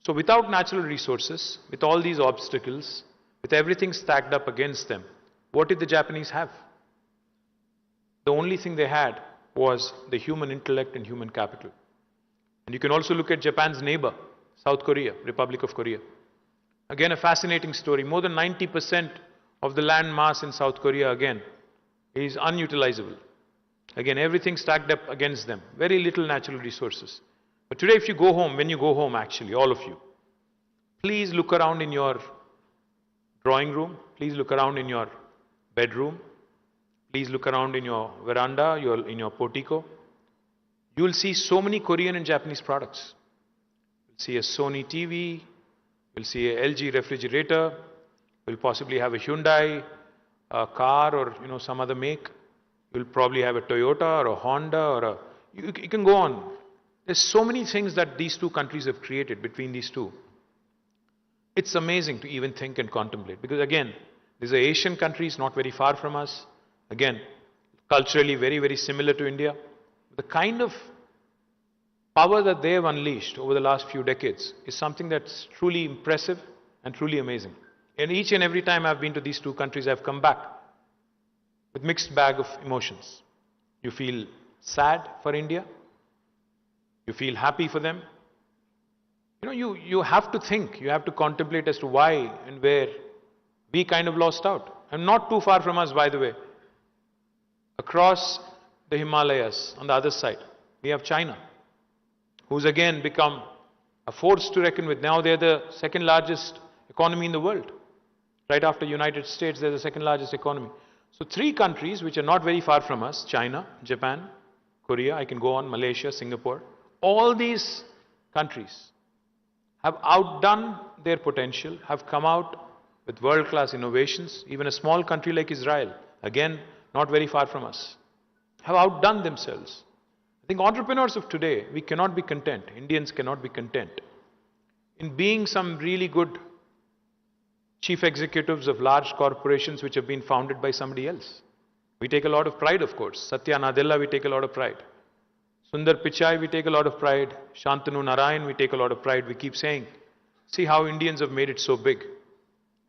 So without natural resources, with all these obstacles, with everything stacked up against them, what did the Japanese have? The only thing they had was the human intellect and human capital. And you can also look at Japan's neighbor, South Korea, Republic of Korea. Again, a fascinating story. More than 90% of the land mass in South Korea, again, is unutilizable. Again, everything stacked up against them. Very little natural resources. But today, if you go home, when you go home actually, all of you, please look around in your drawing room, please look around in your bedroom, please look around in your veranda, in your portico. You will see so many Korean and Japanese products. You'll see a Sony TV, you'll see a LG refrigerator, you'll possibly have a Hyundai car or some other make. You'll probably have a Toyota or a Honda or a... You can go on. There's so many things that these two countries have created between these two. It's amazing to even think and contemplate. Because again, these are Asian countries not very far from us. Again, culturally very, very similar to India. The kind of power that they have unleashed over the last few decades is something that's truly impressive and truly amazing. And each and every time I've been to these two countries, I've come back with mixed bag of emotions. You feel sad for India. You feel happy for them. You have to think, you have to contemplate as to why and where we kind of lost out. And not too far from us, by the way. Across the Himalayas, on the other side, we have China, who's again become a force to reckon with. Now they're the second largest economy in the world. Right after United States, they're the second largest economy. So three countries which are not very far from us, China, Japan, Korea, I can go on, Malaysia, Singapore, all these countries have outdone their potential, have come out with world-class innovations. Even a small country like Israel, again, not very far from us, have outdone themselves. I think entrepreneurs of today, we cannot be content, Indians cannot be content in being some really good chief executives of large corporations which have been founded by somebody else. We take a lot of pride, of course. Satya Nadella, we take a lot of pride. Sundar Pichai, we take a lot of pride. Shantanu Narayan, we take a lot of pride. We keep saying, see how Indians have made it so big.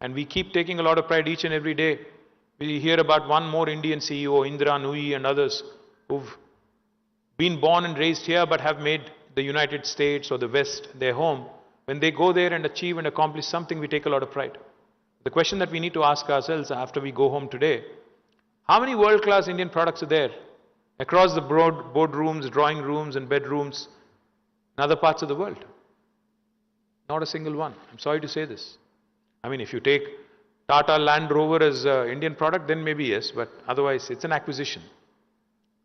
And we keep taking a lot of pride each and every day. We hear about one more Indian CEO, Indra Nooyi and others, who've been born and raised here but have made the United States or the West their home. When they go there and achieve and accomplish something, we take a lot of pride. The question that we need to ask ourselves after we go home today, how many world-class Indian products are there across the boardrooms, drawing rooms and bedrooms in other parts of the world? Not a single one. I'm sorry to say this. I mean, if you take Tata Land Rover as an Indian product, then maybe yes, but otherwise it's an acquisition.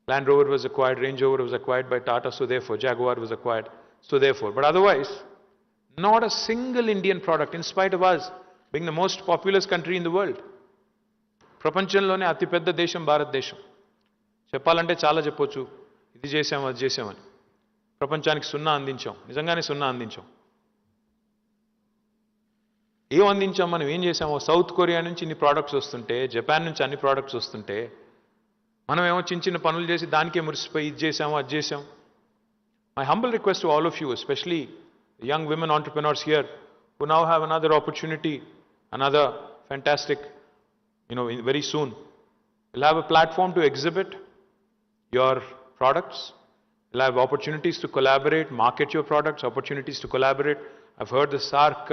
Land Rover was acquired, Range Rover was acquired by Tata, so therefore Jaguar was acquired, so therefore. But otherwise, not a single Indian product, in spite of us being the most populous country in the world. ప్రపంచంలోనే అతిపెద్ద దేశం భారతదేశం. చెప్పాలంటే చాలా చెప్పొచ్చు, ఇది చేసాం అది చేసామని. ప్రపంచానికి సున్నా అందించాం, నిజంగానే సున్నా అందించాం. ఏం అందించాం, మనం ఏం చేసామో? సౌత్ కొరియా నుంచి ఇన్ని ప్రోడక్ట్స్ వస్తుంటే, జపాన్ నుంచి అన్ని ప్రోడక్ట్స్ వస్తుంటే, మనం ఏమో చిన్న చిన్న పనులు చేసి దానికే మురిసిపోయి ఇది చేసాము అది చేసాం. My humble request to all of you, especially the young women entrepreneurs here who now have another opportunity, another fantastic, very soon, you'll have a platform to exhibit your products. You'll have opportunities to collaborate, market your products, opportunities to collaborate. I've heard the SARC,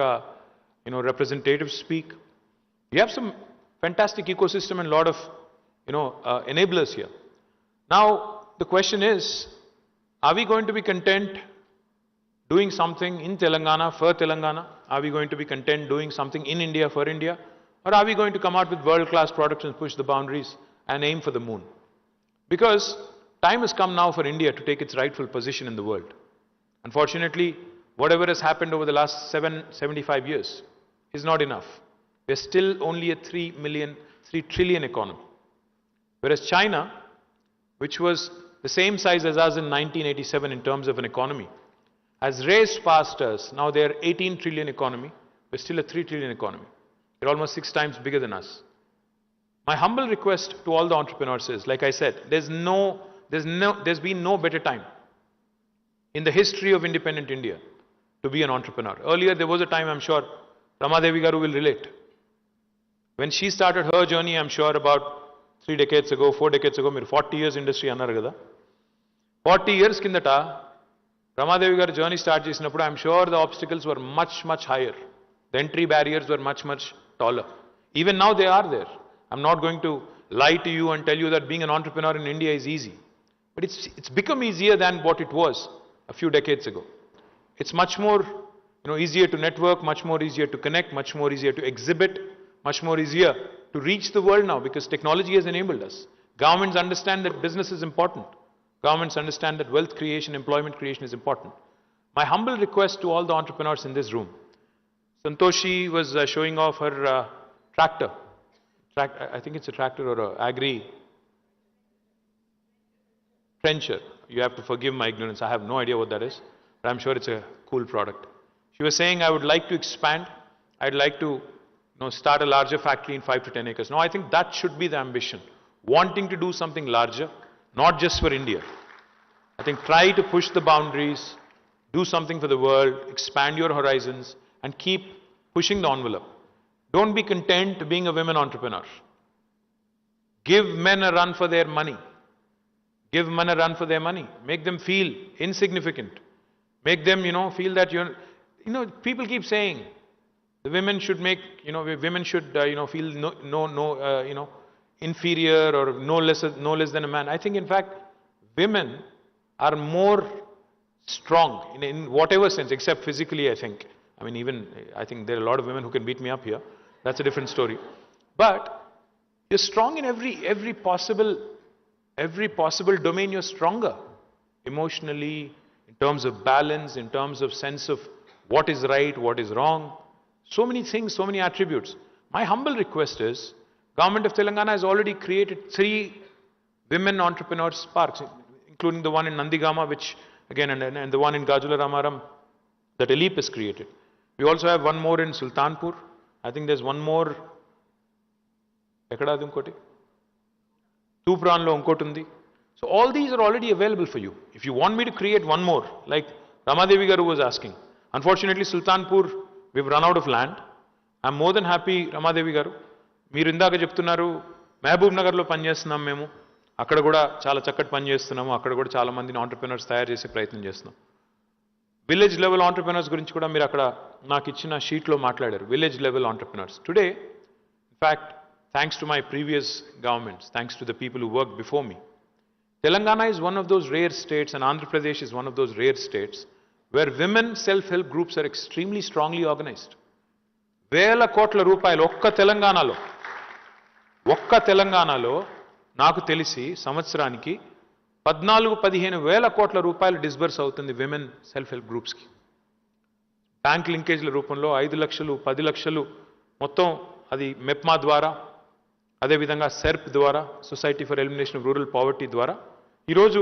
representatives speak. You have some fantastic ecosystem and a lot of, enablers here. Now, the question is, are we going to be content doing something in Telangana for Telangana? Are we going to be content doing something in India for India? Or are we going to come out with world-class products and push the boundaries and aim for the moon? Because time has come now for India to take its rightful position in the world. Unfortunately, whatever has happened over the last 75 years is not enough. We're still only a 3 trillion economy. Whereas China, which was the same size as us in 1987 in terms of an economy, has raced past us. Now they're 18 trillion economy. We're still a 3 trillion economy. They're almost 6 times bigger than us. My humble request to all the entrepreneurs is, like I said, there's been no better time in the history of independent India to be an entrepreneur. Earlier there was a time, I'm sure Ramadevi Garu will relate. When she started her journey, I'm sure about 3 decades ago, 4 decades ago, మీరు 40 years industry అన్నారు కదా, 40 years కిందట రమాదేవి గారు journey start చేసినప్పుడు I'm sure the obstacles were much higher. The entry barriers were much taller. Even now they are there. I'm not going to lie to you and tell you that being an entrepreneur in India is easy. But it's become easier than what it was a few decades ago. It's much more easier to network, much more easier to connect, much more easier to exhibit, much more easier to reach the world now because technology has enabled us. Governments understand that business is important. Governments understand that wealth creation, employment creation is important. My humble request to all the entrepreneurs in this room. Santoshi was showing off her tractor. I think it's a tractor or an agri trencher. You have to forgive my ignorance. I have no idea what that is, but I'm sure it's a cool product. She was saying, I would like to expand. I'd like to start a larger factory in 5 to 10 acres. No, I think that should be the ambition. Wanting to do something larger, not just for India. I think try to push the boundaries, do something for the world, expand your horizons, and keep pushing the envelope. Don't be content being a women entrepreneur. Give men a run for their money. Give men a run for their money. Make them feel insignificant. Make them, feel that people keep saying the women should make, women should, feel inferior or no less than a man. I think, in fact, women are more strong in whatever sense, except physically, I think. I think there are a lot of women who can beat me up here. That's a different story. But you're strong in every possible domain. You're stronger emotionally, in terms of balance, in terms of sense of what is right, what is wrong. So many things, so many attributes. My humble request is, Government of Telangana has already created 3 women entrepreneurs parks, including the one in Nandigama, which again, and the one in Gajula Ramaram that Elip has created. We also have one more in Sultanpur. I think there's one more. Ekkada adi inkoti? Tupran lo inkoti undi. So all these are already available for you. If you want me to create one more, like Ramadevi Garu was asking. Unfortunately, Sultanpur, we've run out of land. I'm more than happy, Ramadevi Garu. మీరు ఇందాక చెప్తున్నారు మహబూబ్ నగర్లో పనిచేస్తున్నాం మేము, అక్కడ కూడా చాలా చక్కటి పని చేస్తున్నాము, అక్కడ కూడా చాలా మందిని ఆంటర్‌ప్రెన్యూర్స్ తయారు చేసే ప్రయత్నం చేస్తున్నాం. విలేజ్ లెవెల్ ఆంటర్‌ప్రెన్యూర్స్ గురించి కూడా మీరు అక్కడ నాకు ఇచ్చిన షీట్లో మాట్లాడారు. Village level entrepreneurs today, in fact thanks to my previous governments, thanks to the people who work before me, Telangana is one of those rare states and Andhra Pradesh is one of those rare states where women self-help groups are extremely strongly organized. వేల కోట్ల రూపాయలు ఒక్క తెలంగాణలో నాకు తెలిసి సంవత్సరానికి 14-15 వేల కోట్ల రూపాయలు డిస్బర్స్ అవుతుంది విమెన్ సెల్ఫ్ హెల్ప్ గ్రూప్స్కి. బ్యాంక్ లింకేజ్ల రూపంలో 5 లక్షలు 10 లక్షలు మొత్తం అది మెప్మా ద్వారా, అదేవిధంగా సెర్ప్ ద్వారా, society for elimination of rural poverty ద్వారా ఈరోజు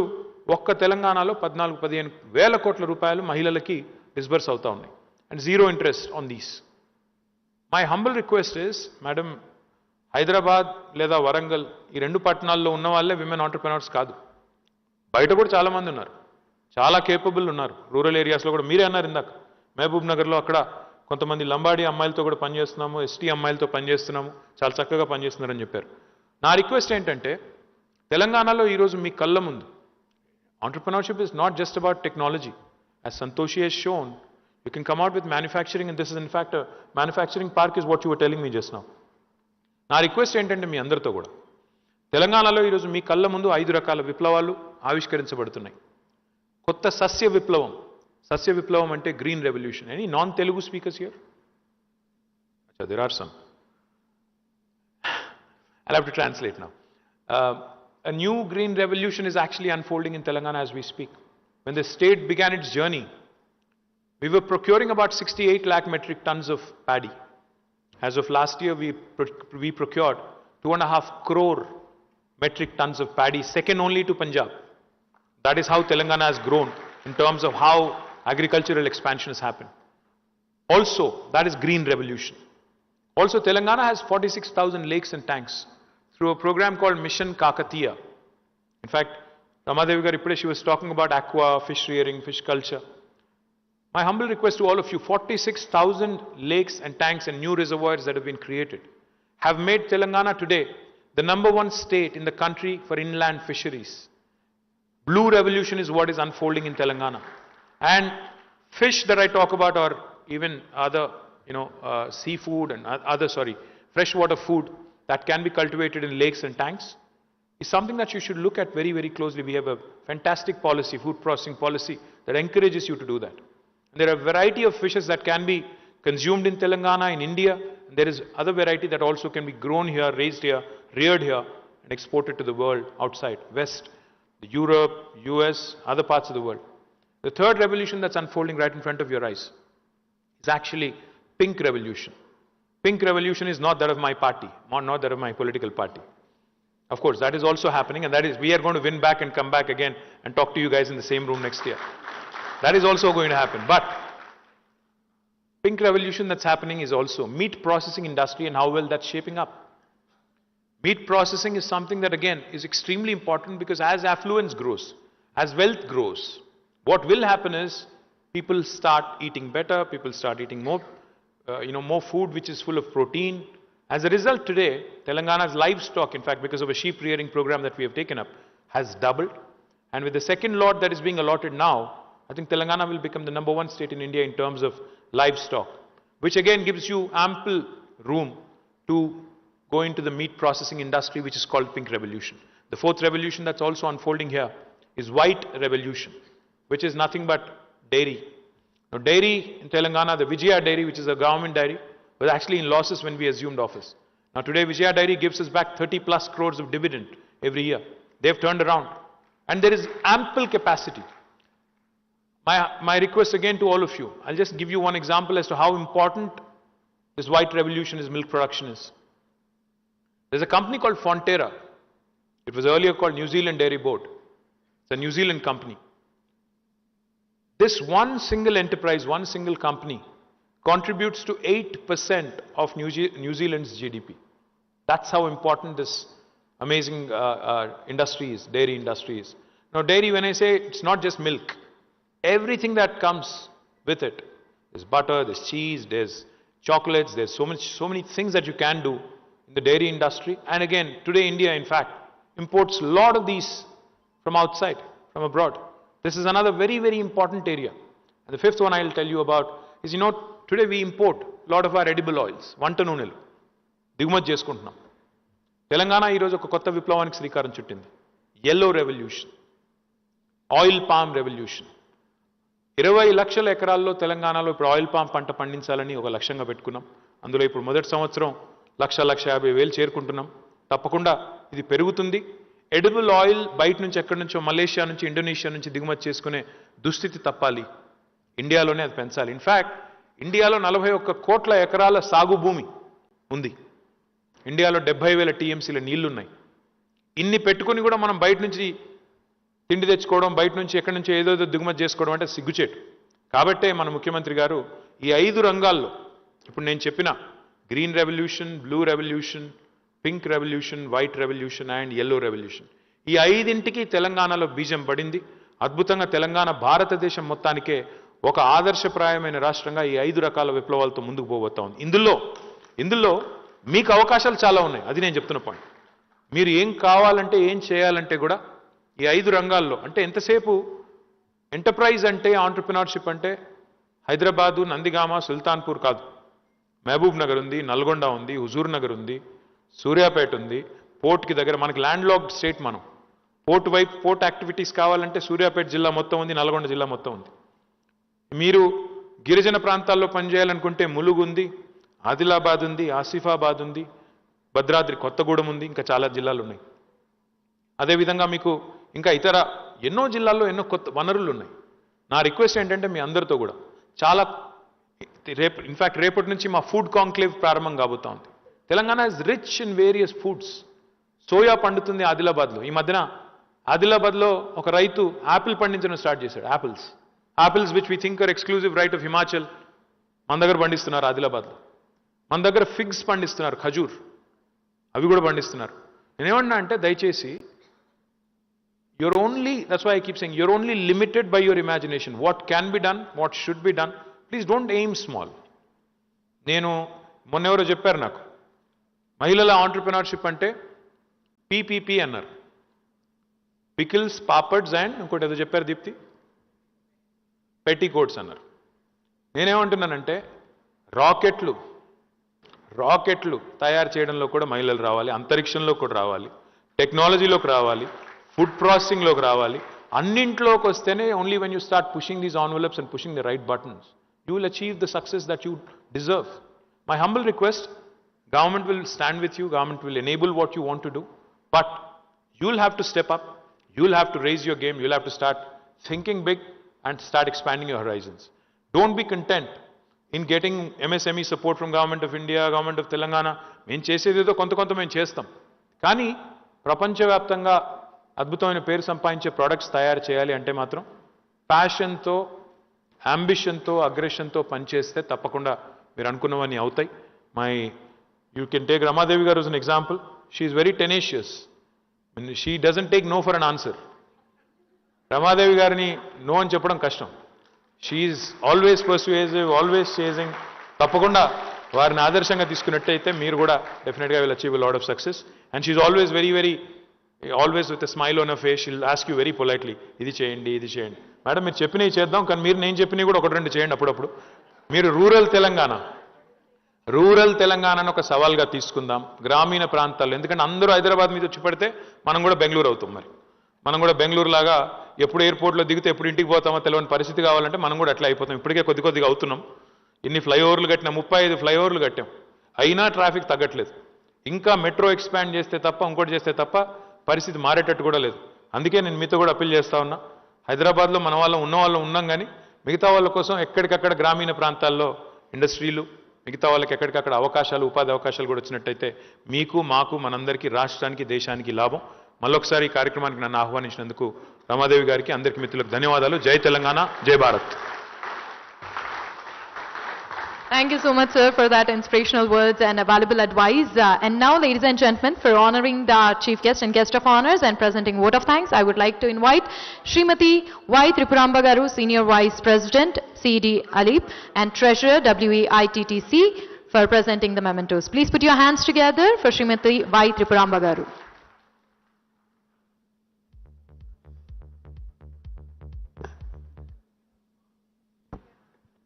ఒక్క తెలంగాణలో 14-15 వేల కోట్ల రూపాయలు మహిళలకి డిస్బర్స్ అవుతా ఉన్నాయి. And zero interest on these. My humble request is, madam, Hyderabad లేదా వరంగల్ ఈ 2 పట్టణాల్లో ఉన్న వాళ్ళే విమెన్ ఆంటర్‌ప్రెన్యూర్స్ కాదు, బయట కూడా చాలామంది ఉన్నారు, చాలా కేపబుల్ ఉన్నారు. రూరల్ ఏరియాస్లో కూడా మీరే అన్నారు ఇందాక, మహబూబ్ నగర్లో అక్కడ కొంతమంది లంబాడీ అమ్మాయిలతో కూడా పనిచేస్తున్నాము, ఎస్టీ అమ్మాయిలతో పనిచేస్తున్నాము, చాలా చక్కగా పనిచేస్తున్నారని చెప్పారు. నా రిక్వెస్ట్ ఏంటంటే, తెలంగాణలో ఈరోజు మీ కళ్ళ ముందు entrepreneurship is not just about technology. As Santoshi has shown, you can come out with manufacturing, and this is in fact a manufacturing park is what you were telling me just now. నా request ఏంటంటే మీ అందరితో కూడా, తెలంగాణలో ఈరోజు మీ కళ్ళ ముందు 5 రకాల విప్లవాలు ఆవిష్కరించబడుతున్నాయి. కొత్త సస్య విప్లవం అంటే green revolution. Any non Telugu speakers here? there are some. I'll have to translate now. A new green revolution is actually unfolding in Telangana as we speak. When the state began its journey, we were procuring about 68 lakh metric tons of paddy. As of last year, we procured 2.5 crore metric tons of paddy, second only to Punjab. That is how Telangana has grown in terms of how agricultural expansion has happened. Also, that is green revolution. Also, Telangana has 46,000 lakes and tanks through a program called Mission Kakatiya. In fact, Ramadevi Garu ippude she was talking about aqua, fish rearing, fish culture. My humble request to all of you, 46,000 lakes and tanks and new reservoirs that have been created have made Telangana today the #1 state in the country for inland fisheries. Blue revolution is what is unfolding in Telangana. And fish that I talk about, or even other, seafood and freshwater food that can be cultivated in lakes and tanks, is something that you should look at very, very closely. We have a fantastic policy, food processing policy, that encourages you to do that. And there are a variety of fishes that can be consumed in Telangana, in India. And there is other variety that also can be grown here, raised here, reared here, and exported to the world outside, West, Europe, US, other parts of the world. The third revolution that's unfolding right in front of your eyes is actually pink revolution. Pink revolution is not that of my party, not that of my political party. Of course, that is also happening, and that is, we are going to win back and come back again and talk to you guys in the same room next year. That is also going to happen. But pink revolution that's happening is also meat processing industry and how well that's shaping up. Meat processing is something that, again, is extremely important, because as affluence grows, as wealth grows, what will happen is people start eating better, people start eating more, more food which is full of protein. As a result, today, Telangana's livestock, in fact, because of a sheep rearing program that we have taken up, has doubled. And with the second lot that is being allotted now, I think Telangana will become the #1 state in India in terms of livestock, which again gives you ample room to go into the meat processing industry, which is called pink revolution. The fourth revolution that's also unfolding here is white revolution, which is nothing but dairy. Now, dairy in Telangana, the Vijaya dairy, which is a government dairy, was actually in losses when we assumed office. Now, today, Vijaya dairy gives us back 30+ crores of dividend every year. They've turned around. And there is ample capacity. My request again to all of you, I'll just give you one example as to how important this white revolution is, milk production is. There's a company called Fonterra. It was earlier called New Zealand Dairy Board. It's a New Zealand company. This one single enterprise, one single company, contributes to 8% of New Zealand's GDP. That's how important this amazing industry is, dairy industry is. Now, dairy, when I say, it's not just milk. Everything that comes with it. There's butter, there's cheese, there's chocolates, there's so many things that you can do in the dairy industry. And again, today India, in fact, imports a lot of these from outside, from abroad. This is another very, very important area. And the fifth one I'll tell you about is, today we import a lot of our edible oils, వంట నూనెలు దిగుమతి చేసుకుంటున్నాం. తెలంగాణ ఈరోజు ఒక కొత్త విప్లవానికి శ్రీకారం చుట్టింది. yellow revolution, oil palm revolution. 20 లక్షల ఎకరాల్లో తెలంగాణలో ఇప్పుడు ఆయిల్ పామ్ పంట పండించాలని ఒక లక్ష్యంగా పెట్టుకున్నాం. అందులో ఇప్పుడు మొదటి సంవత్సరం 1,50,000 చేరుకుంటున్నాం. తప్పకుండా ఇది పెరుగుతుంది. ఎడిబుల్ ఆయిల్ బయట నుంచి ఎక్కడి నుంచో, మలేషియా నుంచి, ఇండోనేషియా నుంచి దిగుమతి చేసుకునే దుస్థితి తప్పాలి. ఇండియాలోనే అది పెంచాలి. ఇన్ఫ్యాక్ట్ ఇండియాలో 41 కోట్ల ఎకరాల సాగు భూమి ఉంది. ఇండియాలో 70,000 టీఎంసీల నీళ్లున్నాయి. ఇన్ని పెట్టుకుని కూడా మనం బయట నుంచి తిండి తెచ్చుకోవడం, బయట నుంచి ఎక్కడి నుంచి ఏదో దిగుమతి చేసుకోవడం అంటే సిగ్గుచేటు. కాబట్టే మన ముఖ్యమంత్రి గారు ఈ 5 రంగాల్లో ఇప్పుడు నేను చెప్పిన green revolution, blue revolution, pink revolution, white revolution and yellow revolution, ఈ 5ంటికి తెలంగాణలో బీజం పడింది. అద్భుతంగా తెలంగాణ భారతదేశం మొత్తానికే ఒక ఆదర్శప్రాయమైన రాష్ట్రంగా ఈ 5 రకాల విప్లవాలతో ముందుకు పోబోతా ఉంది. ఇందులో మీకు అవకాశాలు చాలా ఉన్నాయి. అది నేను చెప్తున్న పాయింట్. మీరు ఏం కావాలంటే, ఏం చేయాలంటే కూడా ఈ 5 రంగాల్లో, అంటే ఎంతసేపు ఎంటర్ప్రైజ్ అంటే, ఆంటర్ప్రినర్షిప్ అంటే హైదరాబాదు, నందిగామ, సుల్తాన్పూర్ కాదు. మహబూబ్ నగర్ ఉంది, నల్గొండ ఉంది, హుజూర్ నగర్ ఉంది, సూర్యాపేట ఉంది. పోర్ట్కి దగ్గర మనకి ల్యాండ్ లాక్డ్ స్టేట్. మనం పోర్ట్ వైపు పోర్ట్ యాక్టివిటీస్ కావాలంటే సూర్యాపేట జిల్లా మొత్తం ఉంది, నల్గొండ జిల్లా మొత్తం ఉంది. మీరు గిరిజన ప్రాంతాల్లో పనిచేయాలనుకుంటే ములుగు ఉంది, ఆదిలాబాద్ ఉంది, ఆసిఫాబాద్ ఉంది, భద్రాద్రి కొత్తగూడెం ఉంది, ఇంకా చాలా జిల్లాలు ఉన్నాయి. అదేవిధంగా మీకు ఇంకా ఇతర ఎన్నో జిల్లాల్లో ఎన్నో కొత్త వనరులు ఉన్నాయి. నా రిక్వెస్ట్ ఏంటంటే మీ అందరితో కూడా చాలా ఇన్ఫ్యాక్ట్ రేపటి నుంచి మా ఫుడ్ కాంక్లేవ్ ప్రారంభం కాబోతా ఉంది. Telangana is rich in various foods. Soya పండుతుంది ఆదిలాబాద్లో. ఈ మధ్యన ఆదిలాబాద్లో ఒక రైతు యాపిల్ పండించడం స్టార్ట్ చేశాడు. Apples which we think are exclusive right of Himachal, మన దగ్గర పండిస్తున్నారు ఆదిలాబాద్లో. మన దగ్గర ఫిగ్స్ పండిస్తున్నారు, ఖజూర్, అవి కూడా పండిస్తున్నారు. నేనేమన్నా అంటే దయచేసి that's why I keep saying, you're only limited by your imagination. What can be done, what should be done. Please don't aim small. నేను మొన్నెవరో చెప్పారు నాకు, మహిళల ఆంటర్ప్రినర్షిప్ అంటే పీపీపీ అన్నారు. పికిల్స్, పాపడ్స్ అండ్ ఇంకోటి ఏదో చెప్పారు దీప్తి, పెట్టి కోట్స్ అన్నారు. నేనేమంటున్నానంటే రాకెట్లు తయారు చేయడంలో కూడా మహిళలు రావాలి, అంతరిక్షంలో కూడా రావాలి, టెక్నాలజీలోకి రావాలి, ఫుడ్ ప్రాసెసింగ్లోకి రావాలి. అన్నింట్లోకి వస్తేనే only when you start pushing these envelopes and pushing the right buttons, you will achieve the success that you deserve. My humble request, government will stand with you, government will enable what you want to do, but you'll have to step up, you'll have to raise your game, you'll have to start thinking big and start expanding your horizons. Don't be content in getting MSME support from Government of India, Government of Telangana. మేము చేసేదేదో కొంత మేము చేస్తాం, కానీ ప్రపంచవ్యాప్తంగా అద్భుతమైన పేరు సంపాదించే products తయారు చేయాలి అంటే మాత్రం ప్యాషన్తో, అంబిషన్తో, అగ్రెషన్తో పనిచేస్తే తప్పకుండా మీరు అనుకున్నవన్నీ అవుతాయి. You can take Ramadevi garu as an example. She is very tenacious. She doesn't take no for an answer. Ramadevi garini no అని చెప్పడం కష్టం. She is always persuasive, always chasing. తప్పకుండా వారిని ఆదర్శంగా తీసుకున్నట్టయితే మీరు కూడా డెఫినెట్గా will achieve a lot of success. And she is always always with a smile on her face. She'll ask you very politely, ఇది చేయండి. మేడం మీరు చెప్పినవి చేద్దాం, కానీ నేను చెప్పినవి కూడా ఒకటి రెండు చేయండి అప్పుడప్పుడు. మీరు రూరల్ తెలంగాణను ఒక సవాల్గా తీసుకుందాం, గ్రామీణ ప్రాంతాల్లో. ఎందుకంటే అందరూ హైదరాబాద్ మీద వచ్చి పడితే మనం కూడా బెంగళూరు అవుతాం. మరి మనం కూడా బెంగళూరు లాగా ఎప్పుడు ఎయిర్పోర్ట్లో దిగితే ఎప్పుడు ఇంటికి పోతామో తెలియని పరిస్థితి కావాలంటే మనం కూడా అట్లా అయిపోతాం. ఇప్పటికే కొద్దిగా అవుతున్నాం. ఇన్ని ఫ్లైఓవర్లు కట్టినా, 35 ఫ్లైఓవర్లు కట్టాం, అయినా ట్రాఫిక్ తగ్గట్లేదు. ఇంకా మెట్రో ఎక్స్పాండ్ చేస్తే తప్ప, ఇంకోటి చేస్తే తప్ప పరిస్థితి మారేటట్టు కూడా లేదు. అందుకే నేను మీతో కూడా అప్పీల్ చేస్తా ఉన్నా, హైదరాబాద్లో మన వాళ్ళం ఉన్నాం, కానీ మిగతా వాళ్ళ కోసం ఎక్కడికక్కడ గ్రామీణ ప్రాంతాల్లో ఇండస్ట్రీలు, మిగతా వాళ్ళకి ఎక్కడికక్కడ అవకాశాలు, ఉపాధి అవకాశాలు కూడా వచ్చినట్టయితే మీకు, మాకు, మనందరికీ, రాష్ట్రానికి, దేశానికి లాభం. మళ్ళొకసారి ఈ కార్యక్రమానికి నన్ను ఆహ్వానించినందుకు రమాదేవి గారికి, అందరికీ మిత్రులకు ధన్యవాదాలు. జై తెలంగాణ, జై Bharat. Thank you so much, sir, for that inspirational words and valuable advice. And now, ladies and gentlemen, for honoring the chief guest and guest of honors and presenting vote of thanks, I would like to invite Srimati Y. Tripuramba Garu, Senior Vice President, CD Alip, and Treasurer, WE ITTC, for presenting the mementos. Please put your hands together for Srimati Y. Tripuramba Garu.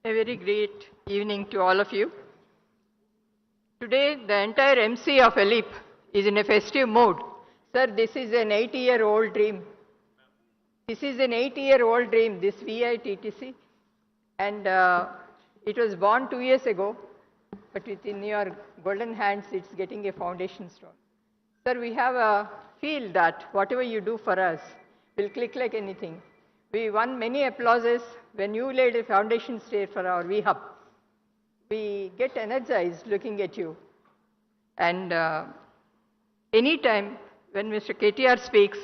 A very great evening to all of you. Today, the entire MC of ELIP is in a festive mood. Sir, this is an 8-year-old dream. This is an 8-year-old dream, this VITTC. And it was born 2 years ago, but within your golden hands, it's getting a foundation stone. Sir, we have a feel that whatever you do for us will click like anything. We won many applauses when you laid a foundation stone for our VHub. We get energized looking at you. And anytime when Mr. KTR speaks,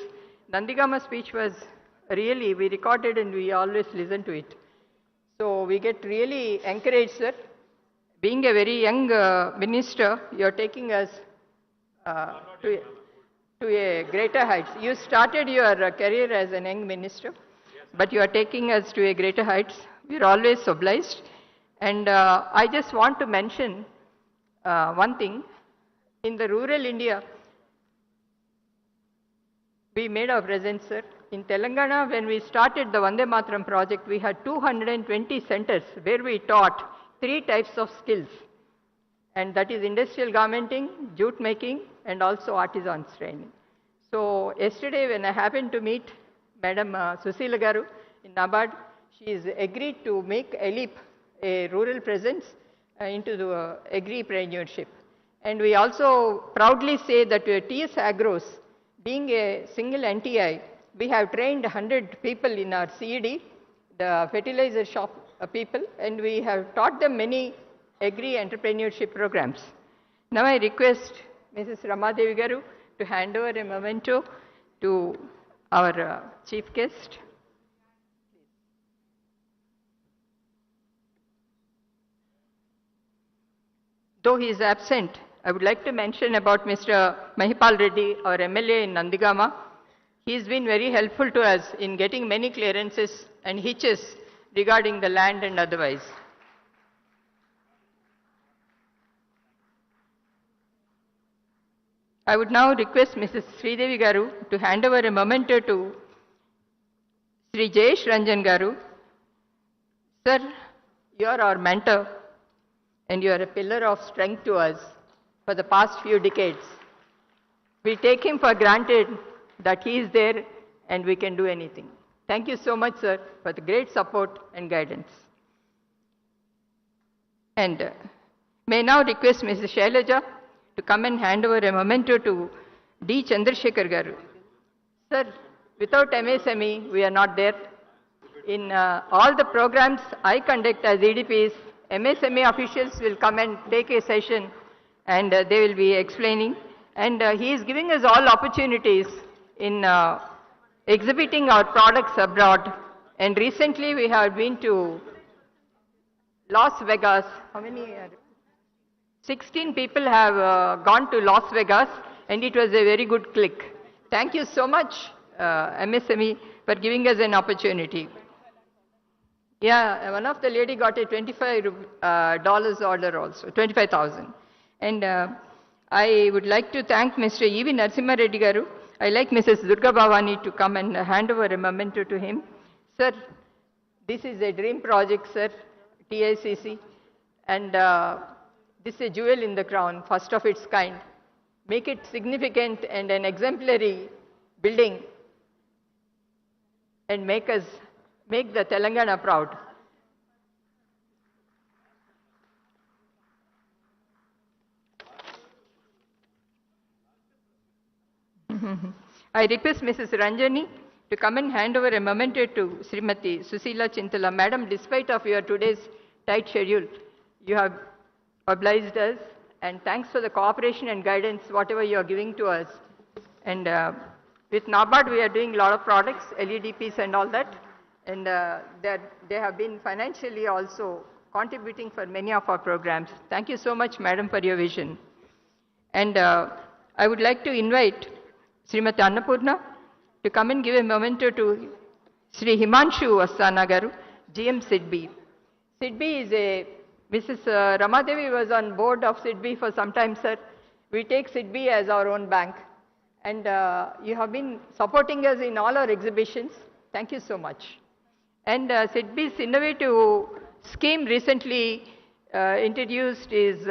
Nandigama speech was really, we recorded and we always listen to it. So we get really encouraged, sir. Being a very young minister, you're taking us to a greater heights. You started your career as a young minister, but you are taking us to a greater heights. We're always obliged. And I just want to mention one thing. In the rural India, we made our presence, sir. In Telangana, when we started the Vande Mataram project, we had 220 centers where we taught 3 types of skills. And that is industrial garmenting, jute making, and also artisans training. So yesterday when I happened to meet Madam Susila Garu in NABARD, she is agreed to make ELIP a rural presence into the agripreneurship. And we also proudly say that TS Agros, being a single NTI, we have trained 100 people in our CED, the fertilizer shop people, and we have taught them many agri-entrepreneurship programs. Now I request Mrs. Ramadevi Garu to hand over a memento to our chief guest. Though he is absent, I would like to mention about Mr. Mahipal Reddy, our MLA in Nandigama. He has been very helpful to us in getting many clearances and hitches regarding the land and otherwise. I would now request Mrs. Sridevi Garu to hand over a memento to Sri Jayesh Ranjan Garu. Sir, you are our mentor and you are a pillar of strength to us for the past few decades. We take him for granted that he is there and we can do anything. Thank you so much, sir, for the great support and guidance. And may now request Mrs. Shailaja to come and hand over a memento to D. Chandrasekhar Garu. Sir, without MSME, we are not there. In all the programs I conduct as EDPs, MSME officials will come and take a session and they will be explaining. And he is giving us all opportunities in exhibiting our products abroad. And recently we have been to Las Vegas. How many? 16 people have gone to Las Vegas and it was a very good click. Thank you so much, MSME, for giving us an opportunity. Yeah, one of the lady got a $25 order also, 25,000. And I would like to thank Mr. E.V. Narasimha Reddy Garu. I like Mrs. Durga Bhavani to come and hand over a memento to him. Sir, this is a dream project, sir, TICC. And this is a jewel in the crown, first of its kind. Make it significant and an exemplary building and make the Telangana proud. I request Mrs. Ranjani to come and hand over a memento to Srimati Susila Chintala. Madam, despite of your today's tight schedule, you have obliged us, and thanks for the cooperation and guidance, whatever you are giving to us. And with NABARD, we are doing a lot of products, LEDPs and all that. And they have been financially also contributing for many of our programs. Thank you so much, Madam, for your vision. And I would like to invite Srimati Annapurna to come and give a memento to Sri Himanshu Asthana Garu, GM SIDBI. SIDBI is a, Mrs. Ramadevi was on board of SIDBI for some time, sir. We take SIDBI as our own bank. And you have been supporting us in all our exhibitions. Thank you so much. And SIDBI's innovative scheme recently introduced is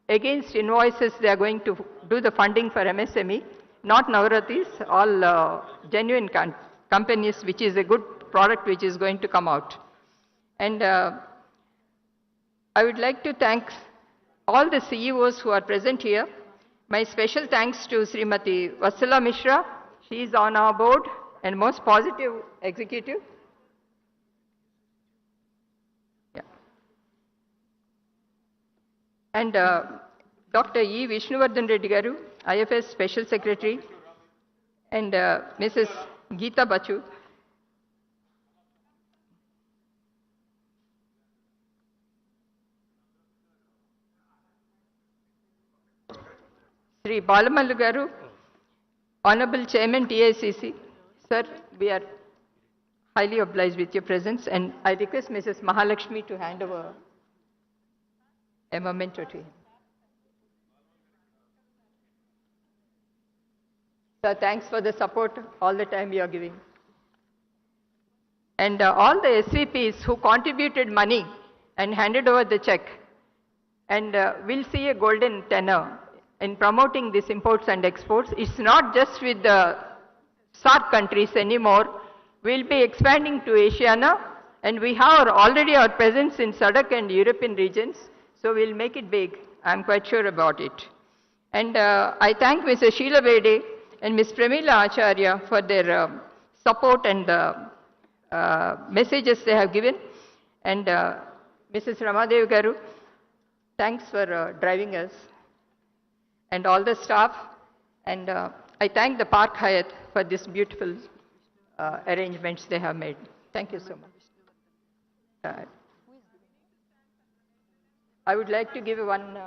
against invoices. They are going to do the funding for MSME, not Navratis, all genuine companies, which is a good product which is going to come out. And I would like to thank all the CEOs who are present here. My special thanks to Srimati Vatsala Mishra. She is on our board and most positive executive. Yeah. And Dr. E. Vishnuvardhan Reddy Garu, IFS Special Secretary, and Mrs. Geeta Bachu. Sri Balamallu Garu, Honorable Chairman TICC. Sir, we are highly obliged with your presence, and I request Mrs. Mahalakshmi to hand over a memento to him. Sir, thanks for the support all the time you are giving. And all the SVPs who contributed money and handed over the check, and we'll see a golden tenor in promoting these imports and exports. It's not just with the SAARC countries anymore. We'll be expanding to Asiana, and we have already our presence in SADC and European regions, so we'll make it big. I'm quite sure about it. And I thank Mrs. Sheila Bede and Ms. Pramila Acharya for their support and messages they have given. And Mrs. Ramadev Garu, thanks for driving us. And all the staff. And I thank the Park Hyatt for this beautiful arrangements they have made. Thank you so much. I would like to give one